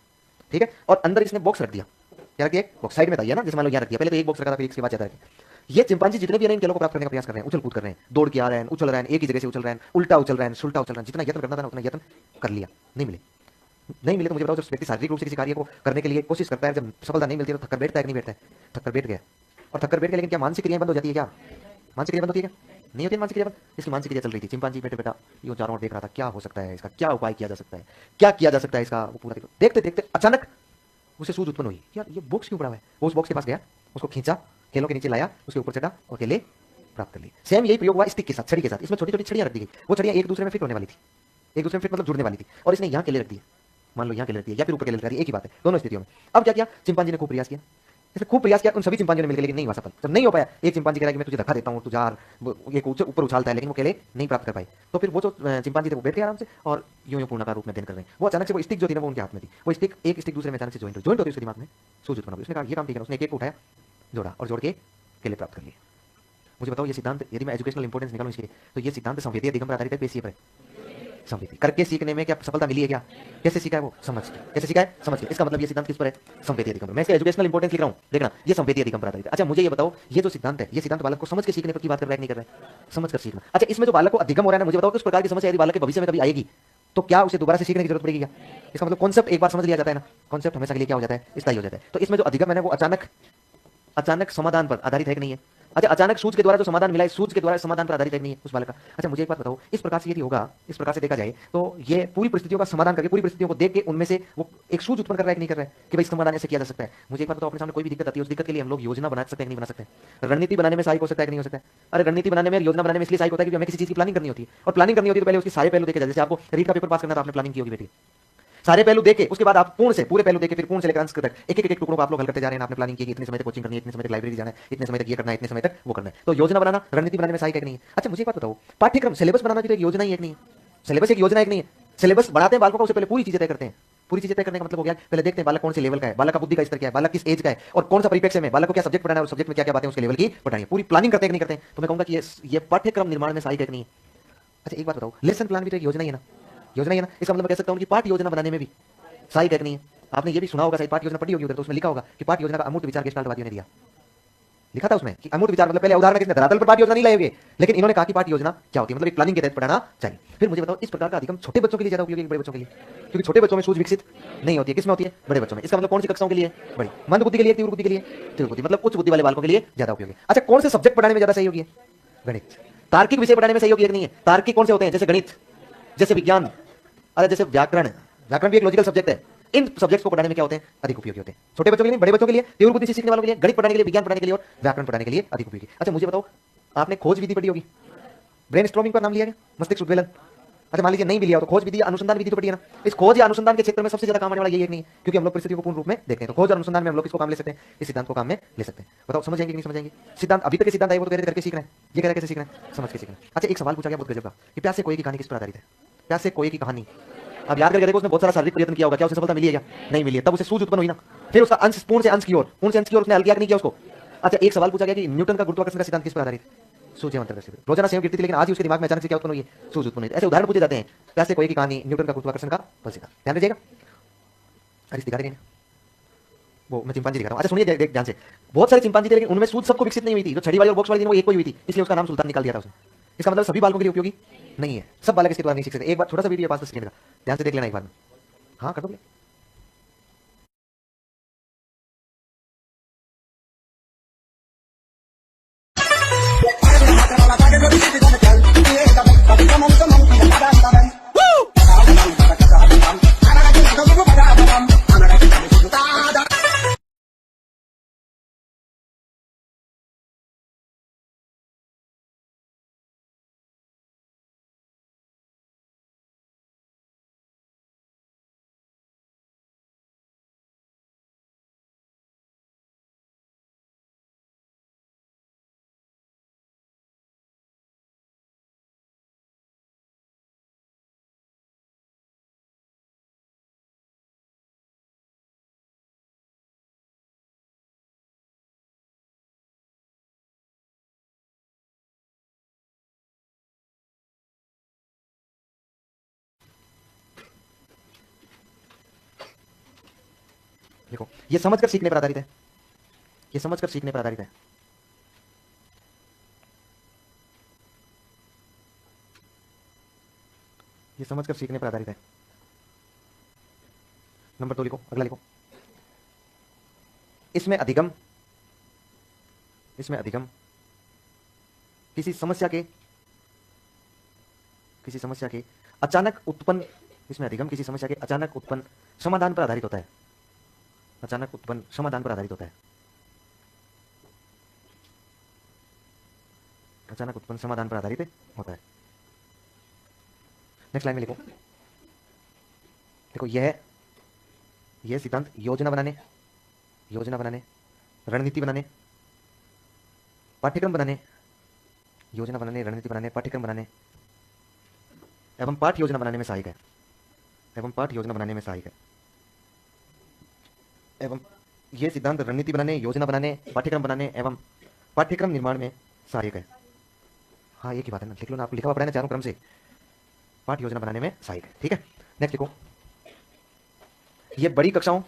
ठीक है, और अंदर इसने बॉक्स रख दिया। क्या रख दिया, बॉक्स साइड में था ये ना, जैसे मान लो यहाँ रख दिया, पहले तो एक बॉक्स रखा था, फिर इसके बाद जाता है। ये चिंपांजी जितने भी हैं इन केलों को प्राप्त करने का प्रयास कर रहे हैं, उछल कूद कर रहे हैं, दौड़ के आ रहे हैं, उछल रहे हैं, एक ही जगह से उछल रहे हैं, उल्टा उछल रहे हैं, सुल्टा उछल रहे हैं, जितना यत्न करना था ना उतना यत्न कर लिया, नहीं मिले। नहीं मिले तो मुझे बताओ, जब व्यक्ति शारीरिक रूप से किसी कार्य को करने के लिए कोशिश करता है, जब सफलता नहीं मिलती है तो थक्कर बैठता है कि नहीं बैठता है, थक्कर बैठ गया। और थक्कर बैठ गया, लेकिन क्या मानसिक क्रियाएं बंद हो जाती है, क्या मानसिक क्रिया बंद होती है, क्या नहीं होती है मानसिक क्रिया बंद? इसकी मानसिक क्रिया चल रही थी, चिंपांजी बैठे बैठा यूं चारों ओर देख रहा था, क्या हो सकता है इसका, क्या उपाय किया जा सकता है, क्या किया जा सकता है इसका। वो पूरा देखते देखते अचानक उसे सूझ उत्पन्न हुई, यार ये बॉक्स क्यों पड़ा हुआ है। वो उस बॉक्स के पास गया, उसको खींचा, केलों के नीचे लाया, उसके ऊपर चढ़ा और केले प्राप्त कर लिए। सेम यही प्रयोग हुआ स्टिक के साथ, छड़ी के साथ। इसमें छोटी छोटी छड़ियां रख दी गई, वो छड़ियां एक दूसरे में फिट होने वाली थी, एक दूसरे में फिट मतलब जुड़ने वाली थी, और इसने यहाँ केले रख दिए, मान लो यहाँ केले रख दिए या फिर ऊपर केले रख दिए, एक ही बात है दोनों स्थितियों में। अब क्या किया, चिंपांजी ने खूब प्रयास किया, इसने खूब प्रयास किया उन सभी चिंपांजियों ने मिलकर, लेकिन नहीं हुआ सफल। जब नहीं हो पाया, एक चिंपांजी कह रहा है कि मैं तुझे धक्का देता हूँ, तू जा, ये ऊपर उछालता है, लेकिन वो अकेले नहीं प्राप्त कर पाई। तो फिर वो जो चिंपांजी थे वो बैठ गए आराम से और यूं यूं पूर्णाकार रूप में ध्यान कर रहे हैं। वो अचानक से वो स्टिक जो थी ना वो उनके हाथ में थी, वो स्टिक एक स्टिक दूसरे में अचानक से ज्वाइंट होती उसके दिमाग में सूझ उत्पन्न हुई। उसने कहा ये काम ठीक है, उसने एक एक को उठाया, जोड़ा और जोड़ के केले प्राप्त कर लिए। मुझे बताओ ये सिद्धांत, यदि मैं एजुकेशनल इंपोर्टेंस निकालूं इसके, तो ये सिद्धांत संवेदी अधिगम पर आधारित है, पेशीय पर है। संवेदी करके सीखने में क्या सफलता मिली है क्या? कैसे सीखा है वो? समझ के। कैसे सीखा है? समझ के। इसका मतलब ये सिद्धांत किस पर है? संवेदी अधिगम पर। मैं इसका एजुकेशनल इंपोर्टेंस लिख रहा हूं, देखना ये संवेदी अधिगम पर आधारित है। अच्छा मुझे ये बताओ, ये जो सिद्धांत है, ये सिद्धांत बालक को समझ के सीखने पर की बात कर रहा है नहीं कर रहा है? समझ कर सीखना। अच्छा इसमें जो बालक को अधिगम हो रहा है ना, मुझे बताओ उस प्रकार की समस्या यदि बालक के भविष्य में कभी आएगी तो क्या उसे दोबारा से सीखने की जरूरत पड़ेगी क्या? इसका मतलब कॉन्सेप्ट एक बार समझ लिया जाता है ना, कॉन्सेप्ट हमेशा के लिए क्या हो जाता है? स्थायी हो जाता है। तो इसमें जो अधिगम है ना वो अचानक समाधान पर आधारित है कि नहीं है? अच्छा अचानक सूझ के द्वारा जो समाधान मिला है, सूझ के द्वारा समाधान पर आधारित है कि नहीं है उस बालक का? अच्छा मुझे एक बात बताओ, इस प्रकार से यदि होगा, इस प्रकार से देखा जाए तो ये पूरी परिस्थितियों का समाधान करके, पूरी परिस्थितियों को देख के उनमें से वो एक सूझ उत्पन्न कर रहा है कि नहीं कर रहा है कि भाई समाधान ऐसे किया जा सकता है? मुझे एक बात बताओ, अपने सामने कोई भी दिक्कत आती है, उस दिक्कत के लिए हम लोग योजना बना सकते हैं कि नहीं बना सकते? रणनीति बनाने में सहायक हो सकता है कि नहीं हो सकता है? अरे रणनीति बनाने में, योजना बनाने में इसलिए सहायक होता है क्योंकि हमें किसी चीज की प्लानिंग करनी होती है, और प्लानिंग करनी होती है तो पहले उसके सारे पहलू देखे जाए। जैसे आपको रीट का पेपर पास करना था, आपने प्लानिंग की होगी बेटी, सारे पहलू देखे उसके बाद आप पूर्ण से पूरे पहलू देखे, फिर पूर्ण से लेकर अंत तक एक एक टुकड़ों को आप लोग हल करते जा रहे हैं। आपने प्लानिंग की कि इतने समय तक कोचिंग करनी है, इतने समय तक लाइब्रेरी जाना है, इतने समय तक ये करना है, इतने समय तक वो करना है। तो योजना बनाना रणनीति बनाने में सहायक है कि नहीं है? अच्छा मुझे एक बात बताओ, पाठ्यक्रम सिलेबस बनाना भी तो एक योजना ही है कि नहीं है? सिलेबस एक योजना है कि नहीं है? सिलेबस बढ़ाते हैं बालकों का, उससे पहले पूरी चीजें तय करते हैं। पूरी चीजें तय करने का मतलब हो गया पहले देखते हैं बालक कौन से लेवल का है, बालक का बुद्धि का स्तर क्या है, बालक किस एज का है और कौन सा परिप्रेक्ष्य में, बालक को क्या सब्जेक्ट पढ़ाना है और सब्जेक्ट में क्या क्या बातें उसके लेवल की पढ़ानी है, पूरी प्लानिंग करते हैं कि नहीं करते हैं? तो मैं कहूंगा कि ये पाठ्यक्रम निर्माण में सहायक है कि नहीं है? अच्छा एक बात बताओ, लेसन प्लान भी तो एक योजना ही है ना? योजना ही है ना? इसका मतलब मैं कह सकता हूं कि पाठ योजना बनाने में भी सहायक है कि नहीं है? आपने ये भी सुना होगा, शायद पाठ योजना पढ़ी होगी उधर, तो उसमें लिखा होगा कि पाठ योजना का अमूर्त विचार गेस्टाल्टवादियों ने दिया। लिखा था उसमें कि अमूर्त विचार मतलब पहले उदाहरण किसने, धरातल पर पाठ योजना नहीं लाएंगे, लेकिन इन्होंने कहा कि पाठ योजना क्या होती है, मतलब एक प्लानिंग के तहत पढ़ाना चाहिए। फिर मुझे बताओ, इस प्रकार का अधिगम छोटे बच्चों के लिए ज्यादा उपयोगी है बड़े बच्चों के लिए? क्योंकि छोटे बच्चों में सूझ विकसित नहीं होती है, किसमें होती है? बड़े बच्चों में। इसका मतलब कौन सी कक्षाओं के लिए? बड़ी। मंद बुद्धि के लिए, तीव्र बुद्धि के लिए? तीव्र बुद्धि, मतलब उच्च बुद्धि वाले बालकों के लिए ज्यादा उपयोगी। अच्छा कौन से सब्जेक्ट पढ़ाने में ज्यादा सहयोगी है? गणित। तार्किक विषय पढ़ाने में सहयोगी है कि नहीं है? तार्किक कौन से होते हैं? जैसे गणित, जैसे विज्ञान, अरे जैसे व्याकरण। व्याकरण भी एक लॉजिकल सब्जेक्ट है। इन सब्जेक्ट्स को पढ़ाने में क्या होते हैं? अधिक उपयोगी होते हैं। छोटे बच्चों के लिए, बड़े बच्चों के लिए, तीव्र बुद्धि से सीखने वालों के लिए, गणित पढ़ाने के लिए, विज्ञान पढ़ाने के लिए और व्याकरण पढ़ाने के लिए अधिक उपयोगी। अच्छा मुझे बताओ, आपने खोज विधि पढ़ी होगी, ब्रेन स्टॉर्मिंग का नाम लिया गया, मस्तिष्क उद्वेलन। अच्छा मान लीजिए नहीं भी लिया तो खोज विधि, अनुसंधान विधि तो पढ़ी है ना? इस खोज या अनुसंधान के क्षेत्र में सबसे ज्यादा काम आने वाला यही एक नहीं है, क्योंकि हम लोग परिस्थितियों को पूर्ण रूप में देखते हैं। तो खोज और अनुसंधान में हम लोग किसको काम ले सकते हैं? इस सिद्धांत को काम में ले सकते हैं। बताओ समझ जाएंगे कि नहीं समझेंगे? सिद्धांत अभी तक के सिद्धांत है वो तो कह रहे करके सीखना है, ये कह रहा है कैसे सीखना है? समझ के सीखना है। अच्छा एक सवाल पूछा गया बहुत गजब का कि प्यासे कोई की कहानी किस पर आधारित है? प्यासे कोई की कहानी, अब याद करके देखो, उसने बहुत सारा शारीरिक प्रयत्न किया होगा, क्या उसे सफलता मिली है क्या? नहीं मिली है, तब उसे सूझ उत्पन्न हुई ना। फिर उसका अंश पूर्ण से अंश की ओर, पूर्ण से अंश की ओर उसने हल किया कि नहीं किया उसको? अच्छा एक सवाल पूछा गया कि न्यूटन का गुरुत्वाकर्षण का सिद्धांत किस पर आधारित है? सूर्य अंतर्दृष्टि पर। रोजाना सेव गिरती थी, लेकिन आज ही उसके दिमाग में अचानक से क्या उत्पन्न हुई है? सूझ उत्पन्न हुई। ऐसे उदाहरण पूछे जाते हैं। प्यासे कोई की कहानी, न्यूटन का गुरुत्वाकर्षण का बल सिद्धांत। ध्यान दीजिएगा, अरे दिखा देंगे वो मैं चिंपांजी दिखा रहा हूं। अच्छा सुनिए देख ध्यान से, बहुत सारे चिंपांजी थे लेकिन उनमें सूझ सबको विकसित नहीं हुई थी। जो छड़ी वाली और बॉक्स वाली थी वो एक को हुई थी, इसलिए उसका नाम सुल्तान निकाल दिया था उसने। इसका मतलब सभी बालकों के लिए उपयोगी नहीं है, सब बालक इसके द्वारा नहीं सीख सकते। एक बार छोटा सा वीडियो 5-10 सेकंड का ध्यान से देख लेना एक बार में। हाँ कर दो। देखो ये समझकर सीखने पर आधारित है, ये समझकर सीखने पर आधारित है। ये समझकर सीखने पर आधारित है। नंबर 2 लिखो, अगला लिखो। इसमें अधिगम, इसमें अधिगम किसी समस्या के अचानक उत्पन्न, इसमें अधिगम किसी समस्या के अचानक उत्पन्न समाधान पर आधारित होता है। अचानक उत्पन्न समाधान पर आधारित होता है। अचानक उत्पन्न समाधान पर आधारित होता है। नेक्स्ट लाइन में लिखो, देखो यह सिद्धांत योजना बनाने रणनीति बनाने, पाठ्यक्रम बनाने, योजना बनाने, रणनीति बनाने, पाठ्यक्रम बनाने एवं पाठ योजना बनाने में सहायक है, एवं पाठ योजना बनाने में सहायक है, एवं यह सिद्धांत रणनीति बनाने, योजना बनाने, पाठ्यक्रम बनाने एवं पाठ्यक्रम निर्माण में सहायक है। हाँ, एक ही बात है ना, लिख लो ना, आप लिखा हुआ पढ़ा है ना चारों क्रम से, पाठ योजना बनाने में सहायक है। ठीक है, नेक्स्ट लिखो, ये बड़ी कक्षाओं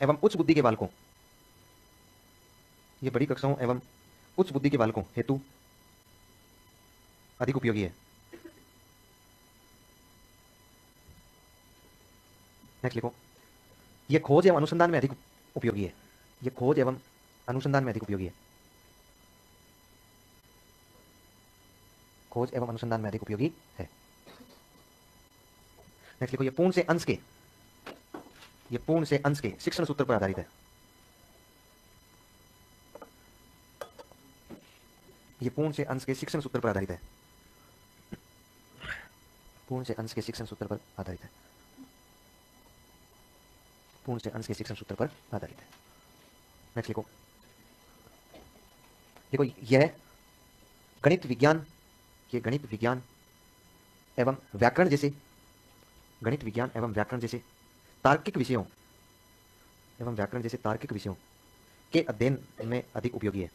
एवं उच्च बुद्धि के बालकों, ये बड़ी कक्षाओं एवं उच्च बुद्धि के बालकों हेतु अधिक उपयोगी है। नेक्स्ट लिखो, ये खोज एवं अनुसंधान में अधिक उपयोगी है, ये खोज एवं अनुसंधान में अधिक उपयोगी है, खोज एवं अनुसंधान में अधिक उपयोगी है। नेक्स्ट लिखो, ये पूर्ण से अंश के शिक्षण सूत्र पर आधारित है, ये पूर्ण से अंश के शिक्षण सूत्र पर आधारित है, पूर्ण से अंश के शिक्षण सूत्र पर आधारित है, पूर्ण से अंश के शिक्षण सूत्र पर आधारित है। नेक्स्ट लिखो, देखो यह गणित विज्ञान एवं व्याकरण जैसे तार्किक विषयों के अध्ययन में अधिक उपयोगी है,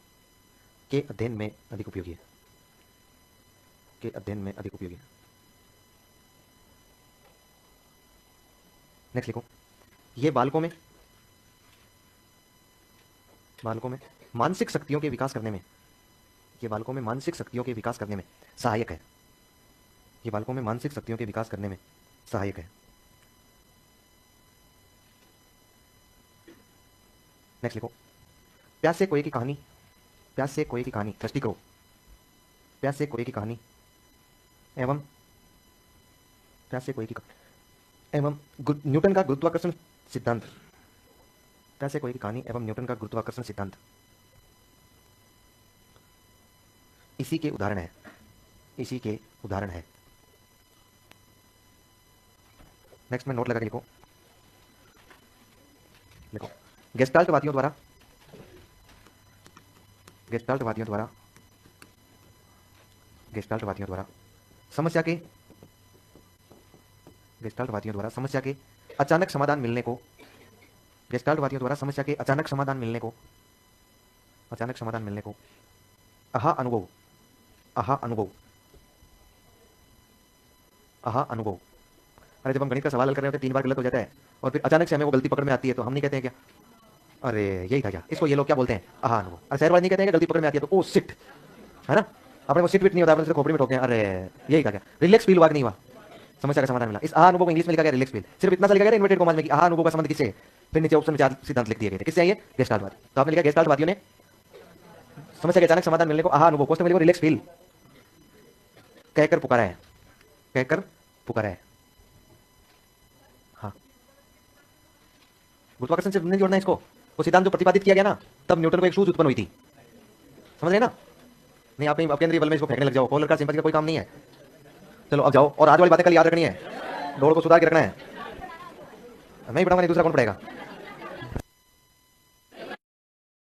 नेक्स्ट लिखो, यह बालकों में मानसिक शक्तियों के विकास करने में सहायक है, नेक्स्ट लिखो, प्यास से कोई की कहानी सृष्टि करो, एवं न्यूटन का गुरुत्वाकर्षण सिद्धांत, इसी के उदाहरण है। नेक्स्ट में नोट लगा के लिखो, गेस्टाल्टवादियों द्वारा समस्या के अचानक समाधान मिलने को आहा अनुभव। अरे जब हम गणित का सवाल हल कर रहे होते 3 बार गलत हो जाता है और फिर अचानक से हमें वो गलती पकड़ में आती है तो हम नहीं कहते हैं क्या, अरे यही था क्या, इसको ये लोग क्या बोलते हैं, आहा अनुभव। अरे शहर वाले नहीं कहते हैं कि गलती पकड़ में आती है तो ओ शिट, है ना, अपने को शिट विट नहीं होता, अपने खोपड़ी में ठोकते हैं, अरे यही था क्या, रिलैक्स फील हुआ कि नहीं हुआ, समस्या का समाधान मिला। इस आहा अनुभव को इंग्लिश में लिखा गया रिलैक्स फील, सिर्फ इतना सा लिखा गया इन्वर्टेड कॉमास में कि आहा अनुभव का संबंध किससे, फिर नीचे ऑप्शन में 4 सिद्धांत लिख दिए गए थे, किससे है ये, गेस्टाल्टवादी। तो आपने लिखा गेस्टाल्टवादियों ने समस्या के अचानक समाधान मिलने को आहा अनुभव, क्वेश्चन में लिखो रिलैक्स फील कहकर पुकारा है। हाँ, गुरुत्वाकर्षण से नहीं जोड़ना है इसको, वो सिद्धांत जो प्रतिपादित किया गया ना, तब न्यूटन को एक सूझ उत्पन्न हुई थी, समझ रहे ना। नहीं आप अपने अंदर बल में इसको फेंकने लग जाओ, पोलर का सिंपैथी का कोई काम नहीं है। चलो अब जाओ और आज वाली बातें कल याद रखनी है, दौड़ को सुधार के रखना है। मैं ही पढ़ाऊंगा, नहीं दूसरा कौन पढ़ेगा।